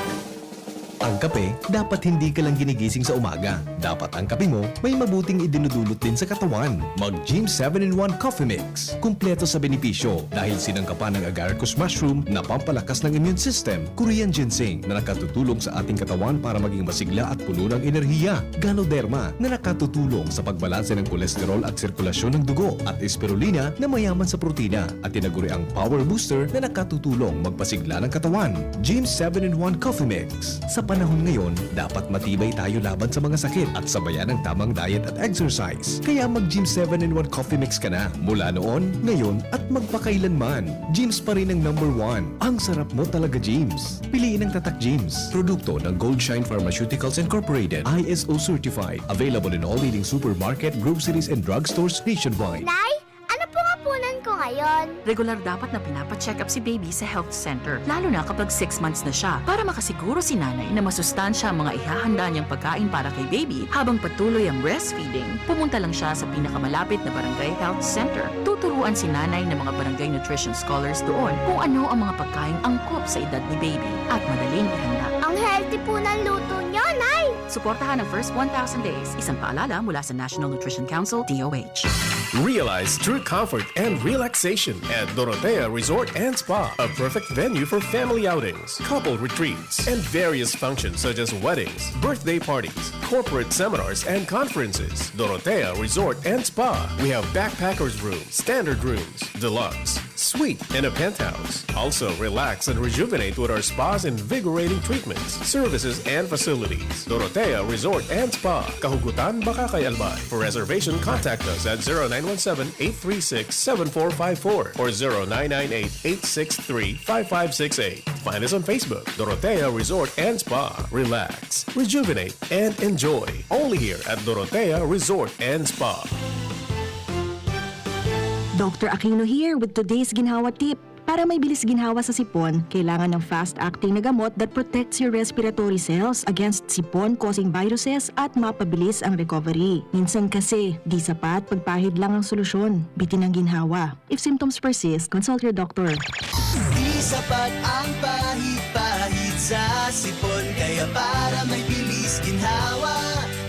Ang kape, dapat hindi ka lang ginigising sa umaga. Dapat ang kape mo may mabuting idinudulot din sa katawan. Mag-Gym 7-in-1 Coffee Mix. Kumpleto sa benepisyo dahil sinangkapan ng agaricus mushroom na pampalakas ng immune system, Korean ginseng na nakatutulong sa ating katawan para maging masigla at puno ng enerhiya, Ganoderma na nakatutulong sa pagbalanse ng kolesterol at sirkulasyon ng dugo, at spirulina na mayaman sa protina, at tinaguri ang Power Booster na nakatutulong magpasigla ng katawan. Gym 7-in-1 Coffee Mix. Sa panahon ngayon, dapat matibay tayo laban sa mga sakit at sabayan ng tamang diet at exercise. Kaya mag-Gym 7-in-1 Coffee Mix ka na. Mula noon, ngayon, at magpakailanman. Gyms pa rin ang #1. Ang sarap mo talaga, Gyms. Piliin ang Tatak Gyms. Produkto ng Goldshine Pharmaceuticals Incorporated. ISO certified. Available in all leading supermarket, groceries, and drugstores nationwide. Nay, ano pong hapunan ko ngayon? Regular dapat na pinapacheck up si baby sa health center, lalo na kapag 6 months na siya, para makasiguro si nanay na masustansya ang mga ihahanda niyang pagkain para kay baby habang patuloy ang breastfeeding. Pumunta lang siya sa pinakamalapit na barangay health center. Tuturuan si nanay ng mga barangay nutrition scholars doon kung ano ang mga pagkain angkop sa edad ni baby at madaling ihanda. Ang healthy po ng luto niyo, Nay! Suportahan ang first 1,000 days. Isang paalala mula sa National Nutrition Council, DOH. Realize true comfort and relaxation at Dorotea Resort and Spa, a perfect venue for family outings, couple retreats, and various functions such as weddings, birthday parties, corporate seminars, and conferences. Dorotea Resort and Spa. We have backpackers rooms, standard rooms, deluxe, suite, and a penthouse. Also, relax and rejuvenate with our spa's invigorating treatments, services, and facilities. Dorotea Resort and Spa. Kahugutan, Bakakay, Albay. For reservation, contact us at 0917-836-7454 or 0998-863-5568. Find us on Facebook, Dorotea Resort and Spa. Relax, rejuvenate, and enjoy. Only here at Dorotea Resort and Spa. Dr. Aquino here with today's ginhawa tip. Para may bilis ginhawa sa sipon, kailangan ng fast-acting na gamot that protects your respiratory cells against sipon-causing viruses at mapabilis ang recovery. Minsan kasi, di sapat pagpahid lang ang solusyon. Bitin ang ginhawa. If symptoms persist, consult your doctor. Di sapat ang pahit-pahit sa sipon, kaya para may bilis ginhawa,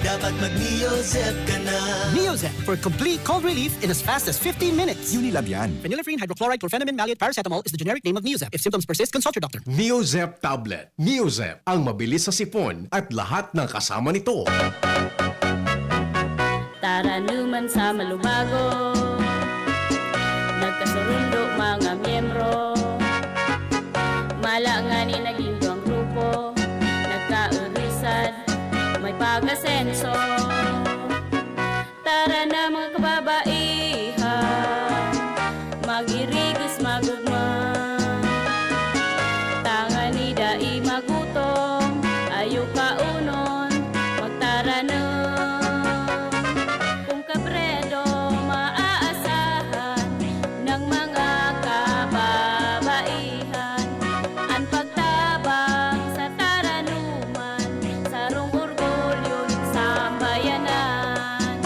dapat mag-Neozep ka na. Neozep for complete cold relief in as fast as 15 minutes. Unilabian. Phenylephrine, hydrochloride, chlorpheniramine, maleate, paracetamol is the generic name of Neozep. If symptoms persist, consult your doctor. Neozep Tablet. Neozep, ang mabilis sa sipon at lahat ng kasama nito. Taranuman sa malubago, nagkasurundo mga miyembro. Malangani naging duwang grupo, nagkaurisan, may pag-asenso. Tara na mga kababaihan, mag-irigis magugma. Tangan ni dai magutong, ayaw kaunon, magtaranong. Kung kabredo maaasahan ng mga kababaihan, ang pagtabang sa taranuman, sarong orgulyo ng sambayanan.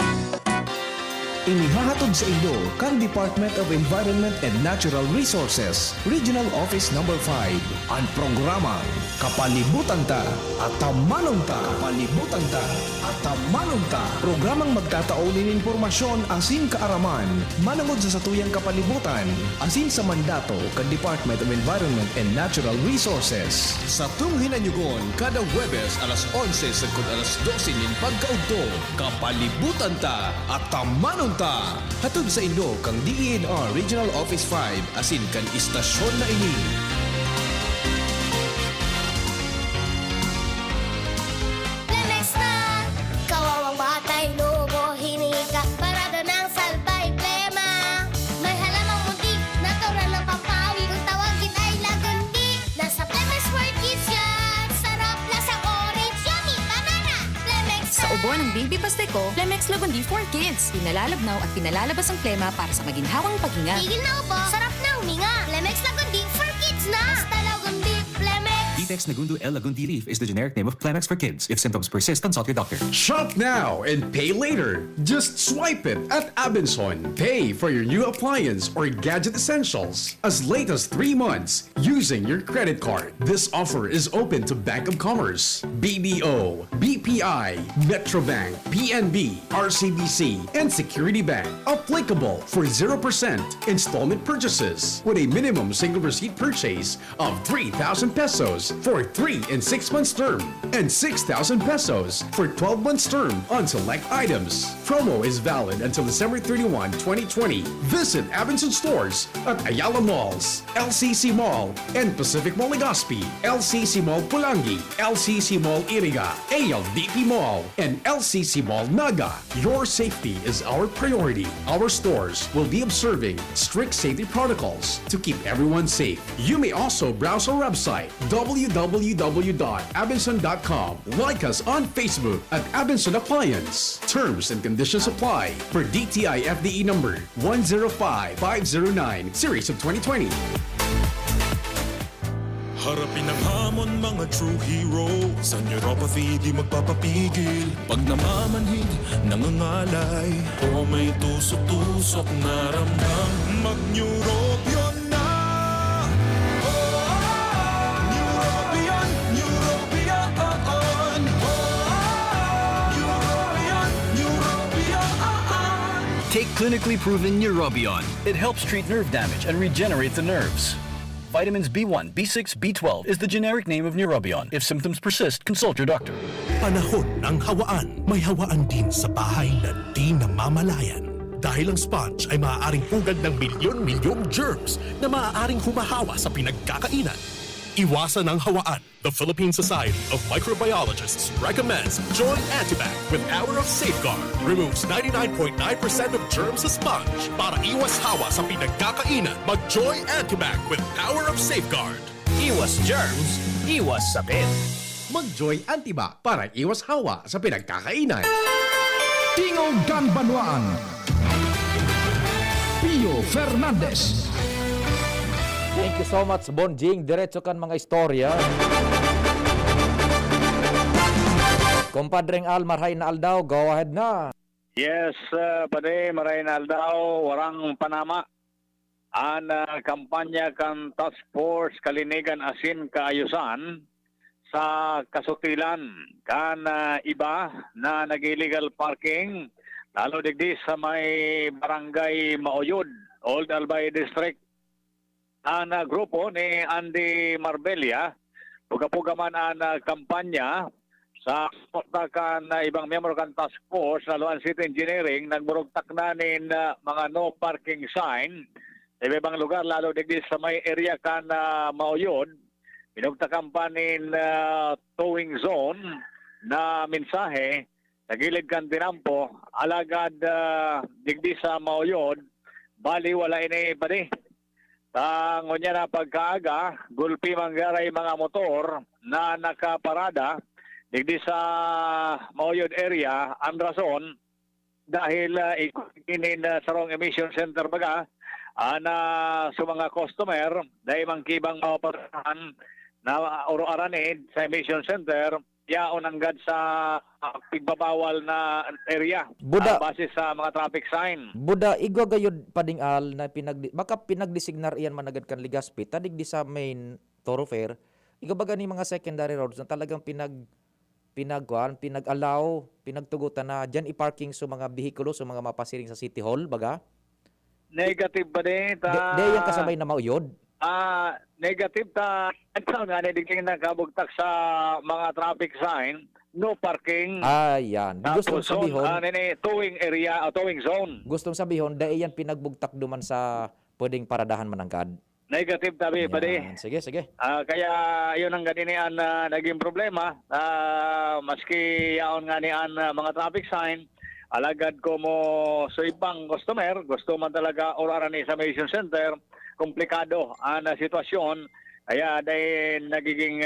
Inihahatod sa inyo kang Department of Environment and Natural Resources, Regional Office No. 5, ang programang Kapalibutan Ta at Tamanong Ta. Kapalibutan Ta at Tamanong Ta. Programang magtataunin informasyon asin kaaraman, manangod sa satuyang kapalibutan, asin sa mandato kang Department of Environment and Natural Resources. Sa tunghinanyugon, kada Huwebes alas 11 sagkod alas 12 nin pagkaugto, Kapalibutan Ta at Tamanong Ta. Hatod sa inyo kang DENR Regional Office 5 asin kan istasyon na ini. Lemex na! Kawawang batay, lobo, hinika, parada ng salbay, plema. May halamang muntik, natural ng pampawi, kung tawagin ay lagundi. Nasa Plemex for Kids yan, sarap lasang orange, yummy, banana. Plemex na! Sa ubo ng Baby Pasteco, Plemex Lagundi for Kids. Pinalalabnaw at pinalalabas ang plema para sa maginhawang paghinga. Tigil na upo, sarap na huminga. Plemex Lagundi for Kids na! Basta Lagundi, Plemex. Detex Nagundo L. Lagundi Leaf is the generic name of Plemex for kids. If symptoms persist, consult your doctor. Shop now and pay later. Just swipe it at Abenson. Pay for your new appliance or gadget essentials as late as 3 months using your credit card. This offer is open to Bank of Commerce, BDO, BPI, Metrobank, PNB, RCBC, and Security Bank. Applicable for 0% installment purchases with a minimum single receipt purchase of 3,000 pesos for 3 and 6 months term and 6,000 pesos for 12 months term on select items. Promo is valid until December 31, 2020. Visit Abenson stores at Ayala Malls, LCC Mall, and Pacific Mall Legazpi, LCC Mall Pulangi, LCC Mall Iriga, ALDP Mall, and LCC Mall Naga. Your safety is our priority. Our stores will be observing strict safety protocols to keep everyone safe. You may also browse our website www.abenson.com. Like us on Facebook at Abenson Appliance. Terms and conditions apply per DTI FDE number 105509 series of 2020. Harapin ang hamon mga true hero. Sa neuropathy di magpapapigil. Pag namamanhid, nangangalay, o may tusok-tusok na ramdam, mag-neurobion na. Neurobion, Neurobion. Neurobion, Neurobion. Take clinically proven Neurobion. It helps treat nerve damage and regenerate the nerves. Vitamins B1, B6, B12 is the generic name of Neurobion. If symptoms persist, consult your doctor. Panahon ng hawaan. May hawaan din sa bahay na di namamalayan. Dahil ang sponge ay maaaring pugad ng milyon-milyong germs na maaaring humahawa sa pinagkakainan. Iwasan ang hawaan. The Philippine Society of Microbiologists recommends Joy Antibac with Hour of Safeguard. Removes 99.9% of germs sa sponge. Para iwas hawa sa pinagkakainan, mag-Joy Antibac with Hour of Safeguard. Iwas germs, iwas sakit. Mag-Joy Antibac para iwas hawa sa pinagkakainan. Tingog Ganbanwaan. Pio Fernandez. Thank you so much, Bonjing. Diretso kan mga istorya. Kompadreng Al, marhay na aldaw. Go ahead na. Yes, pade, maray na aldaw. Warang Panama. An kampanya kan Task Force Kalinigan Asin Kaayusan sa kasutilan kan iba na nag-illegal parking lalo digdi sa may barangay Maoyod, Old Albay District. Ang grupo ni Andy Marbella, puga-puga man ang kampanya sa portakan na ibang member kan task force na Luan City Engineering nagburugtak na nin mga no parking sign sa ibang lugar lalo digdi sa may area kan Mauyod. Pinugtakan pa nin towing zone na mensahe sa gilid kan Tinampo alagad digdi sa Mauyod bali wala ini padi. Tangon niya na pagkaaga gulpi manggaray mga motor na nakaparada digdi sa Mauyod area ang rason dahil ikinin sa wrong emission center baga na sa mga customer dahil mangkibang maparahan na oro-aranid sa emission center yaon anggad sa pigbabawal na area base sa mga traffic sign. Buda igwagayod padingal na baka pinagdesignar iyan managad kan Legazpi tadig di sa main thoroughfare igabaga ni mga secondary roads na talagang pinag-allow, pinagtugutan na dyan i-parking sa mga bihikulo, sa mga mapasiring sa City Hall, baga? Negative ba din? Di yan kasabay na mauyod? Negative ta. Ito nga, nadiging nakabugtak sa mga traffic sign, no parking. Yan. Gustong sabihon. Towing area, towing zone. Gustong sabihon, dahil yan pinagbugtak duman sa pwedeng paradahan manangkad. Negative tabi, padi. Sige, sige. Kaya yun ang ganinian na naging problema. Maski yaon nga niyan mga traffic sign, alagad ko mo sa ibang customer, gusto man talaga oraran ni sa Mission Center, komplikado ang sitwasyon. Kaya dahil nagiging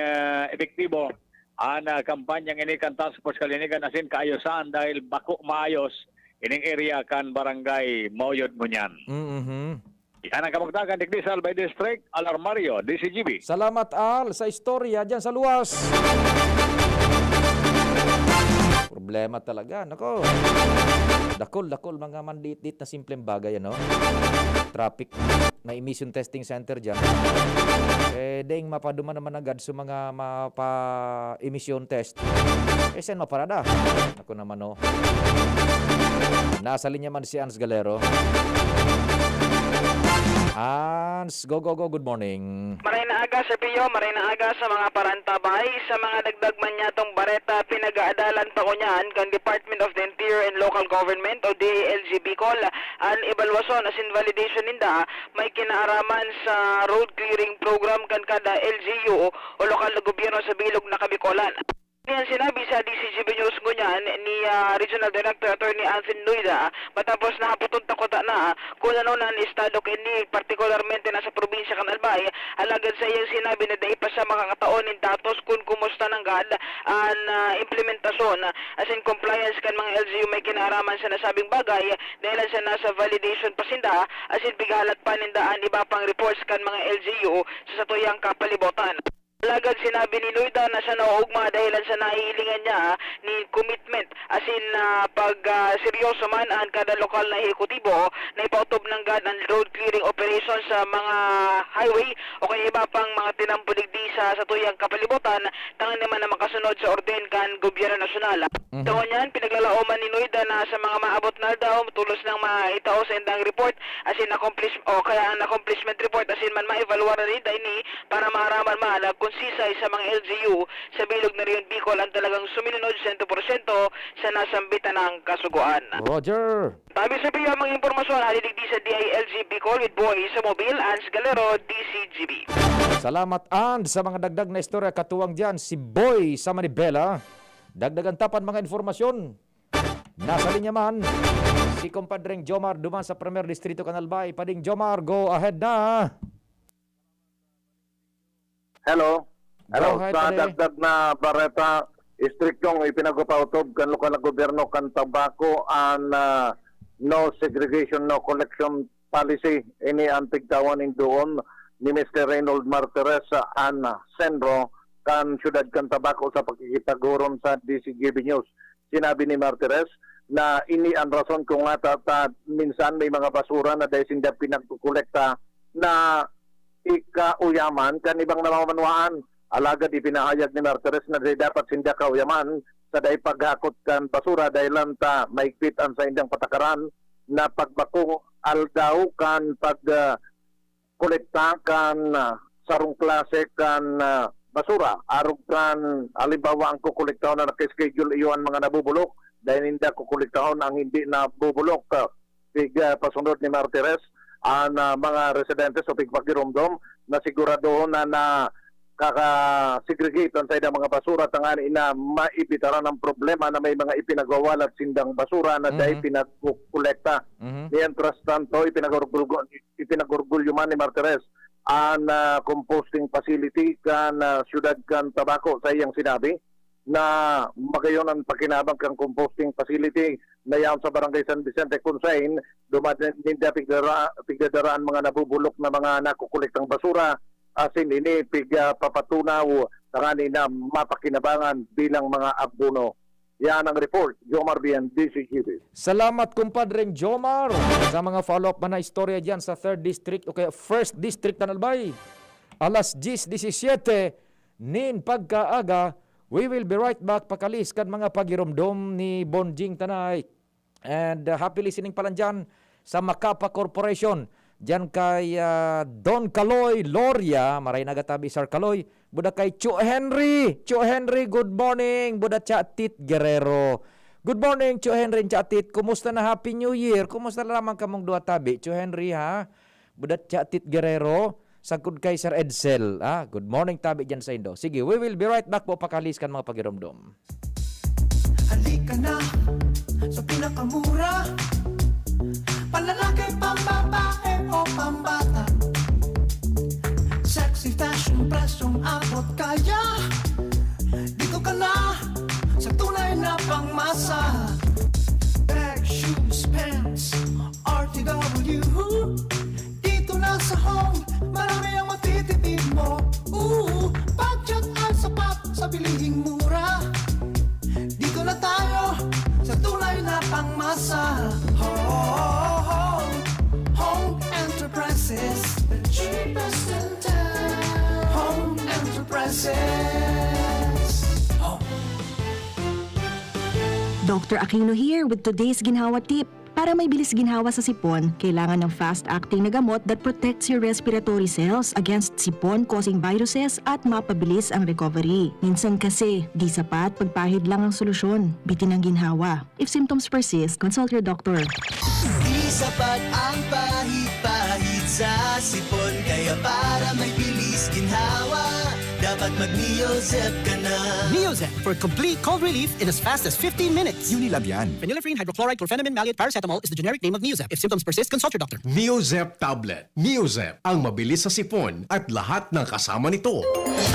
epektibo ang kampanyang inikan Task Force Kalinigan asin kaayusan dahil bako maayos ining area kan barangay Mauyod Munyan. Yan ang kamagdagan digdi sa Albay District, Alarmario, DCGB. Salamat Al sa istorya dyan sa luwas. Problema talaga, nako. Dakol mga mandit-dit na simpleng bagay, ano? Traffic na emission testing center dyan. Ding mapaduma naman agad sa mga mapa-emission test. Sen maparada. Ako naman, no. Nasa linya man si Ans Galero. Hans, go, good morning. Maray na aga sa Pio, maray na aga sa mga parantabay, sa mga dagdagman niya tong bareta, pinag-aadalan pa ko niyan kan Department of the Interior and Local Government o DALG Bicol, ang ebalwasyon as in validation ninda, may kinaaraman sa road clearing program kan kada LGU o lokal na gobyerno sa bilog na Kabikolan. Yan sinabi sa DCGB News ngunyan ni Regional Director Attorney Anthony Nuida matapos nahaputon takota na kung ano na ni estado kini partikularmente nasa probinsya kan Albay alagad sa iyang sinabi na dahil pa sa mga kataonin datos kung kumusta nang gad ang implementasyon as in compliance kan mga LGU may kinaraman sa nasabing bagay dahil sa nasa validation pasinda as in bigalat pa nindaan iba pang reports kan mga LGU sa satuyang kapalibutan. Lagad sinabi ni Nuida na siya nauugma dahilan sa nahihilingan niya ni commitment as in seryoso man ang kada lokal na ehekutibo na ipautob ng gad ang road clearing operations sa mga highway o kaya iba pang mga tinampuligdi sa tuyang kapalibutan tangan naman na makasunod sa orden kan gobyerno nasyonal. Taon yan, pinaglalaoman ni Nuida na sa mga maabot na daw tulos ng maitao sa indang report as in accomplishment report as in man ma-evaluar na rin dahil para maaraman mahalag sisay sa mga LGU sa bilog na Rion Bicol ang talagang suminunod 100% sa nasambitan ng kasuguan. Roger! Tabi sa piyo mga impormasyon haliligdi sa DILG Bicol with Boy sa Mobile, Ans Galero, DCGB. Salamat and sa mga dagdag na istorya katuwang dyan si Boy sa Manibela. Dagdagan tapan mga informasyon. Nasa linya man si Compadreng Jomar duman sa Premier Distrito Canalbay. Pading Jomar, go ahead na! Hello. Go ahead, Sa dagdag na bareta, istriktong ipinagpapautob kan lokal na gobyerno kan tabako ang no segregation, no collection policy. Ini ang tigtawanin doon ni Mr. Reynold Martires ang sendro kan syudad kan tabako sa pagkikitaguron sa DCGB News. Sinabi ni Martires na ini ang rason kung minsan may mga basura na dahil hindi pinagkukolekta na ikauyaman kan ibang namamanwaan. Alagad ipinahayag ni Martires na dapat sinda kauyaman sa dahil paghakot kan basura dahil lang ta maigpit ang sa indang patakaran na pagbakong aldaw kan pagkolekta kan sarong klase kan basura. Arog kan, halimbawa ang kukuliktahon na nakaschedule iyon mga nabubulok, dahil hindi kukuliktahon ang hindi nabubulok. Pasunod ni Martires, ang mga residentes o pigpagirumdom na siguradoon na kaka-segregate ang sa mga basura tangani na maibitaran ng problema na may mga ipinagawalat sindang basura na dahil pinagkukolekta. Mientras tanto, ipinagurgulyo man ni Martires ang composting facility kan siyudad kan Tabaco sa iyang sinabi na magayon ang pakinabang kang composting facility na yan sa Barangay San Vicente Kunsain, dumadin pigdadaraan mga nabubulok na mga nakukuliktang basura. Asin ini papatunaw tangani na mapakinabangan bilang mga abono. Yan ang report, Jomar Bien, DCGB. Salamat kumpadreng Jomar sa mga follow-up man na istorya dyan sa 3rd District o kaya 1st District na Albay. Alas 10:17 nin pagkaaga, we will be right back pakalis kan mga pagirumdom ni Bonjing Tanay. And happy listening pala dyan sa Macapa Corporation. Diyan kay Don Caloy Loria, maray nagatabi Sir Caloy, buda kay Chu Henry, good morning, buda Chatit Guerrero. Good morning, Chu Henry Chatit, kumusta na Happy New Year? Kumusta na lamang kamong dua tabi, Chu Henry ha? Buda Chatit Guerrero, sagkod kay Sir Edsel, good morning tabi dyan sa Indo. Sige, we will be right back po pakalis kan mga pagiromdom. Halika na sa pinakamura, panlalaki, pambabae o pambata, sexy fashion, presyong abot kaya. Dito ka na sa tunay na pangmasa. Bag, shoes, pants, RTW. Dito na sa home, marami ang matitipid mo. Budget ang sapat sa bilihing mura. Dito na tayo sa tunay na pangmasa. Home Enterprises, the cheapest in town. Home Enterprises. Dr. Aquino here with today's ginhawa tip. Para may bilis ginhawa sa sipon, kailangan ng fast-acting na gamot that protects your respiratory cells against sipon causing viruses at mapabilis ang recovery. Minsan kasi, di sapat pagpahid lang ang solusyon. Bitin ang ginhawa. If symptoms persist, consult your doctor. Di sapat ang pahid-pahid sa sipon, kaya para may bilis ginhawa, dapat mag-Neozep ka na. Neozep for complete cold relief in as fast as 15 minutes. Unilab yan. Phenylephrine, hydrochloride, chlorpheniramine, maleate, paracetamol is the generic name of Neozep. If symptoms persist, consult your doctor. Neozep Tablet. Neozep, ang mabilis sa sipon at lahat ng kasama nito.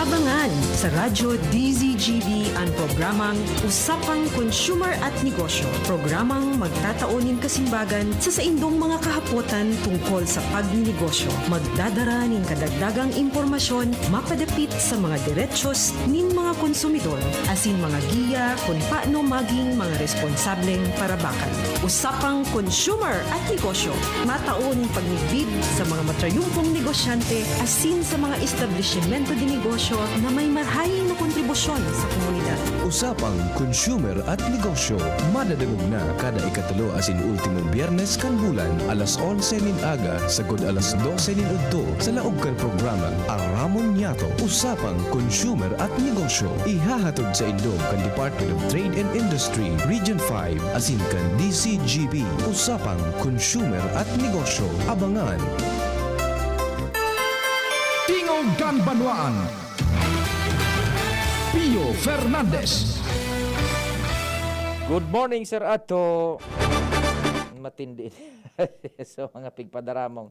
Abangan sa Radyo DZGB ang programang Usapang Consumer at Negosyo. Programang magtataunin kasimbagan sa saindong mga kahapotan tungkol sa pagninegosyo. Magdadara nin kadagdagang impormasyon mapadapit sa mga derechos nin mga konsumidor, asin mga giya kung paano maging mga responsableng parabakan. Usapang Consumer at Negosyo. Matauning pagnigbid sa mga matrayumpong negosyante asin sa mga establishmento de negosyo na may marhaing na kontribusyon sa komunidad. Usapang Consumer at Negosyo. Madadagog na kada ikatulo asin ultimong biyernes kan bulan alas 11 nin aga sagod alas 12 nin udto sa laog kan programa Aramon Yato. Usapang Consumer at Negosyo. Ihahatod sa Indog kan Department of Trade and Industry Region 5 asin kan DCGB. Usapang Consumer at Negosyo. Abangan. Tingog kan Banwaan. Pio Fernandez. Good morning, Sir Ato. Matindi. So, mga pigpadaramong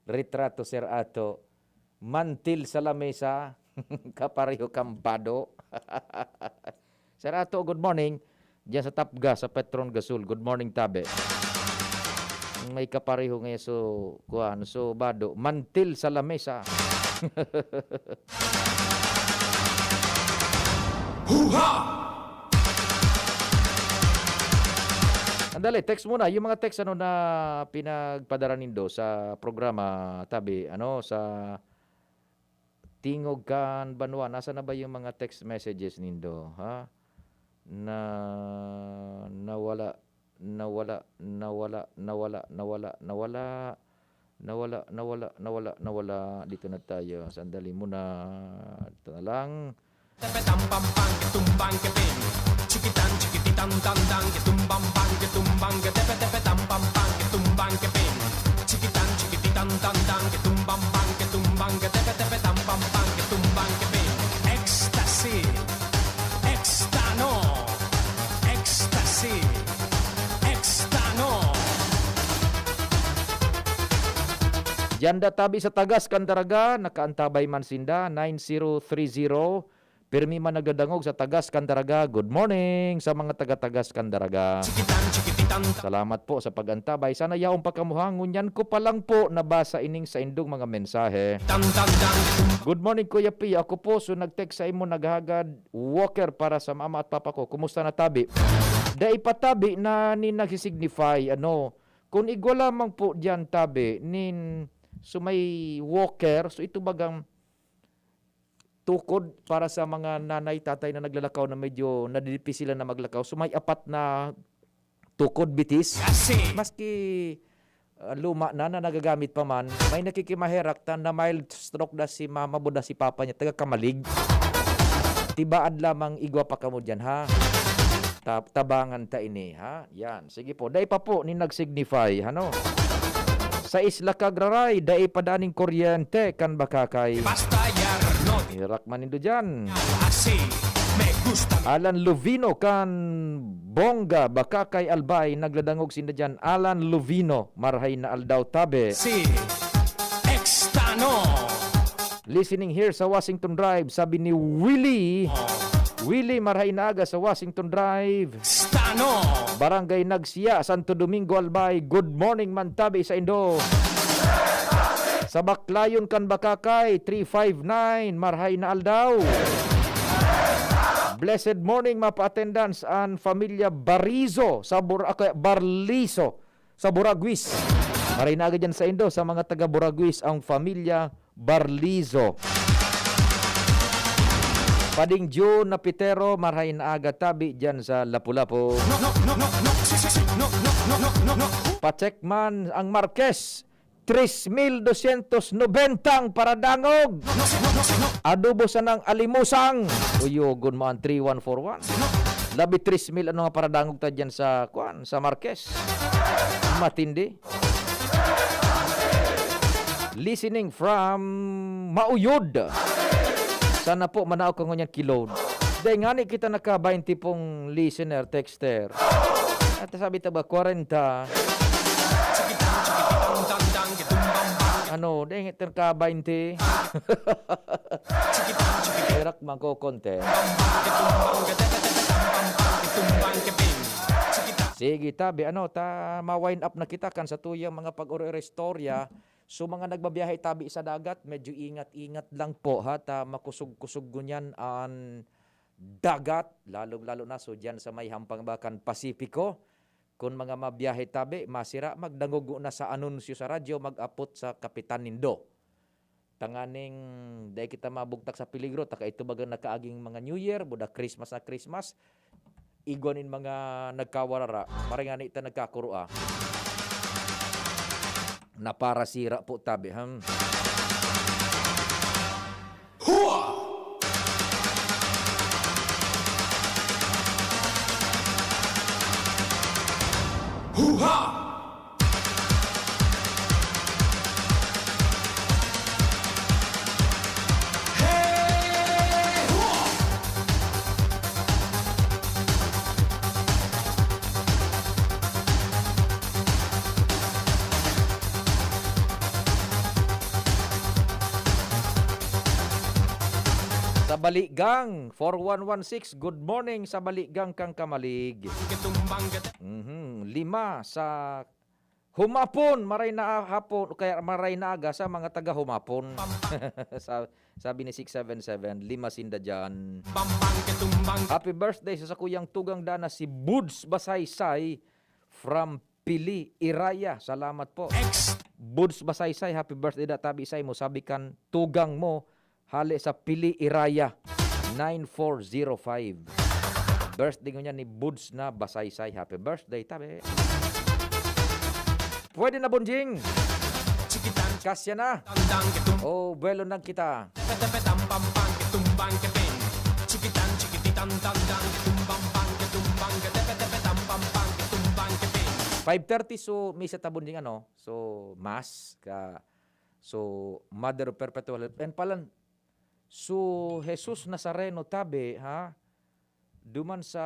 retrato, Sir Ato. Mantil sa lamesa. Kapareho kampado. Sir Ato, good morning. Diyan sa Tapga, sa Petron Gasul. Good morning, Tabe. May kapareho ngayon so bado. Mantil sa lamesa. Huha! Andali, text muna. Yung mga text na pinagpadara nindo sa programa, Tabi, sa Tingog kan Banwa. Nasa na ba yung mga text messages nindo? Ha? Nawala. Nawala. Dito na tayo. Sandali muna. Ito na lang. Tepe-tam-pam-pam, ketumbang-keping. Chikitan, chikititan-tang-tang, ketumbang-pang, ketumbang-ke, tepe-tepe-tam-pam-pam, ketumbang-keping. Chikitan, chikititan-tang-tang, ketumbang-pang, ketumbang-ke, tepe-tepe-tam-pam-pam, ketumbang-keping. Ecstasy, ekstano, ecstasy, ekstano. Janda tabi sa Tagas, Candaraga, nakaantabay man sinda, 9030. Pirmi man nagdadangog sa Tagas, Candaraga. Good morning sa mga taga-Tagas, Candaraga. Salamat po sa pagantabay. Sana yaong pagkamuhangon yan ko pa lang po nabasa ining sa indong mga mensahe. Good morning, Kuya P. Ako po, so nag-text sa imo naghagad walker para sa mama at papa ko. Kumusta na tabi? Dai patabi na ni nagsisignify, kung igwa lamang po dyan tabi, so may walker, so ito bagang tukod para sa mga nanay, tatay na naglalakaw na medyo nadilipi sila na maglakaw. So may apat na tukod bitis. Maski luma na nagagamit pa man, may nakikimaheraktan na mild stroke na si mama mo na si papa niya, taga kamalig. Tibaad lamang igwa pa kamo dyan, ha? Tabangan ta ini, ha? Yan. Sige po. Dai pa po ni nag-signify, Sa Isla Cagraray, dai padaning kuryente kan bakakay. Hirak man nindo dyan. Alan Lovino kan Bongga, bakakay Albay, nagladangog sinda dyan. Alan Lovino, marhay na aldaw tabe. Listening here sa Washington Drive, sabi ni Willie marhay na aga sa Washington Drive. Barangay Nagsiya, Santo Domingo, Albay. Good morning man tabi sa Indo. Sa Baklayon kan bakakay, 359, marhay na aldaw. Blessed morning mapa-attendance an familia Barliso sa Buraguis. Marhay na aga dyan sa Indo, sa mga taga Buraguis, ang familia Barliso. Pading June na Pitero, marhay na aga tabi dyan sa Lapu-Lapu. Pachekman ang Marquez, 3,290 ang paradangog. Adobo sa ng alimusang. Uyogon mo ang 3141. Labi 3,000 nga paradangog ta dyan sa Marquez. Matindi. Listening from Mauyod. Sana po manao ko ngunyan kilod. Dahil nga ni kita naka 20 pong listener, texter. At sabi ta ba, 40. Dahil nga naka 20. Erak man ko konti. Sige tabi, ma-wind up na kita kan sa tuyang mga pag-uri-restorya. So mga nagbabiyahe tabi sa dagat, medyo ingat-ingat lang po, ha, makusog-kusog gunyan ang dagat, lalo na so dyan sa may Hampang-Bakan Pasipiko. Kung mga mabiyahe tabi, masira, magdangugo na sa anunsyo sa radyo, mag-apot sa Kapitan Nindo. Tanganing, dahil kita mabugtak sa peligro, taka ito bagang nakaaging mga New Year, buda Christmas na Christmas, igonin mga nagkawarara, maringani ita nagkakurua. Na para sira po tabi, Hoo-ha! Sa Baligang, 4116, good morning sa Baligang kang kamalig. 5 sa Humapon, maray na hapon, kaya maray na aga sa mga taga Humapon. Sabi ni 677, 5 sinda dyan. Happy birthday sa kuyang tugang dana si Buds Basaysay from Pili, Iraya. Salamat po. Buds Basaysay, happy birthday da tabi say mo. Sabi kan tugang mo, hali sa Pili, Iraya, 9405. Birthday niya ni Buds na Basaysay. Happy birthday, tabi. Pwede na, Bonjing. Kasya na. Oh, buwelo na kita. 5:30 so misa tabon ding ano. So mass ka so Mother of Perpetual Help. And palan so Jesus Nazareno tabi ha. Duman sa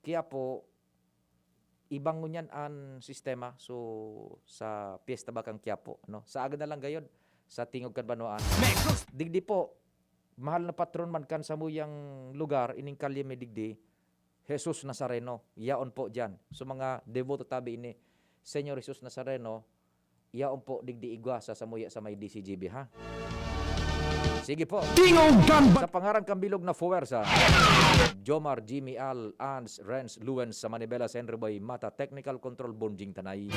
Quiapo ibang ngunyan an sistema so sa piyesta bakang Quiapo no. Sa agad na lang gayod sa tingog kan Banwaan. Digdi po mahal na patron man kan sa muyang lugar ining kalye may digdi. Jesus Nazareno, yaon po dyan. So mga devoto tabi ini, Senyor Jesus Nazareno, yaon po digdi igwa sa samuya sa may DCGB, ha? Sige po. Sa pangarang kambilog na fuwersa, Jomar, Jimmy, Al, Ans, Renz, Luens, sa Manibela, Senreboy, Mata, Technical Control, Bonjing Tanay.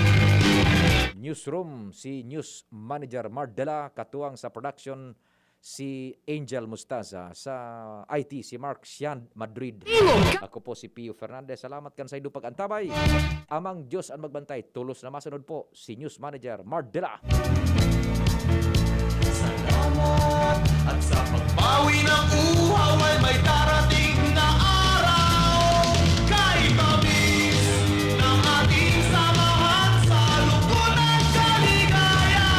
Newsroom, si News Manager Mardela, katuwang sa production, si Angel Mustaza, sa IT si Mark Sian Madrid. Ako po si Pio Fernandez. Salamat kan sa ido pag-antabay. Amang Diyos ang magbantay. Tulos na masunod po si News Manager Mardela. Salamat at sa pagbawi ng uhaw ay may darating na araw. Kahit tamis ng ating samahan sa lupon at kaligaya.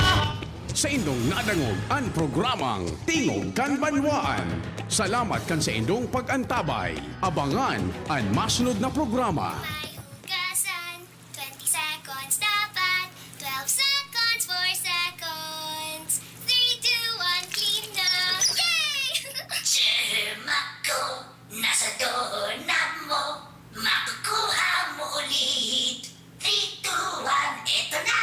Sa indong nadangog ang programang Tingog kan Banwaan. Salamat kan sa indong pag-antabay. Abangan ang masunod na programa. Hugasan, 20 seconds dapat, 12 seconds, 4 seconds, 3, 2, 1, clean na! Yay! Ako, nasa doorknob mo, makukuha mo ulit. 3, 2, 1, eto na!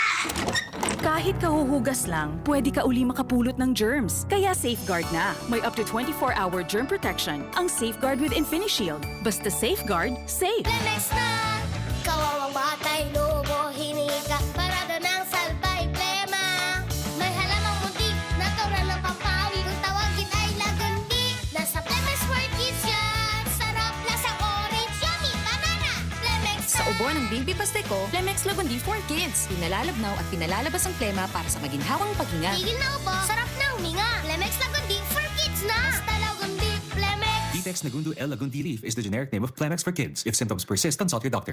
Kahit kahuhugas lang, pwede ka uli makapulot ng germs. Kaya Safeguard na. May up to 24-hour germ protection ang Safeguard with InfiniShield. Basta Safeguard, safe. Lemex na! Kawawang batay, lobo, hinika, parada ng salbay, plema. May halamang muntik, natural ng pampawi, kung tawagin ay lagundi. Nasa Plemex for Kids yan! Sarap, lasang orange, yummy, banana! Plemex Sa ubo ng Bimbi Pasteco, Plemex Lagundi for Kids. Pinalalabnaw at pinalalabas ang plema para sa maginhawang paghinga. Tigil na upo, sarap na huminga. Plemex Lagundi for Kids na! Basta Lagundi, Plemex! Detex Nagundu L. Lagundi Leaf is the generic name of Plemex for kids. If symptoms persist, consult your doctor.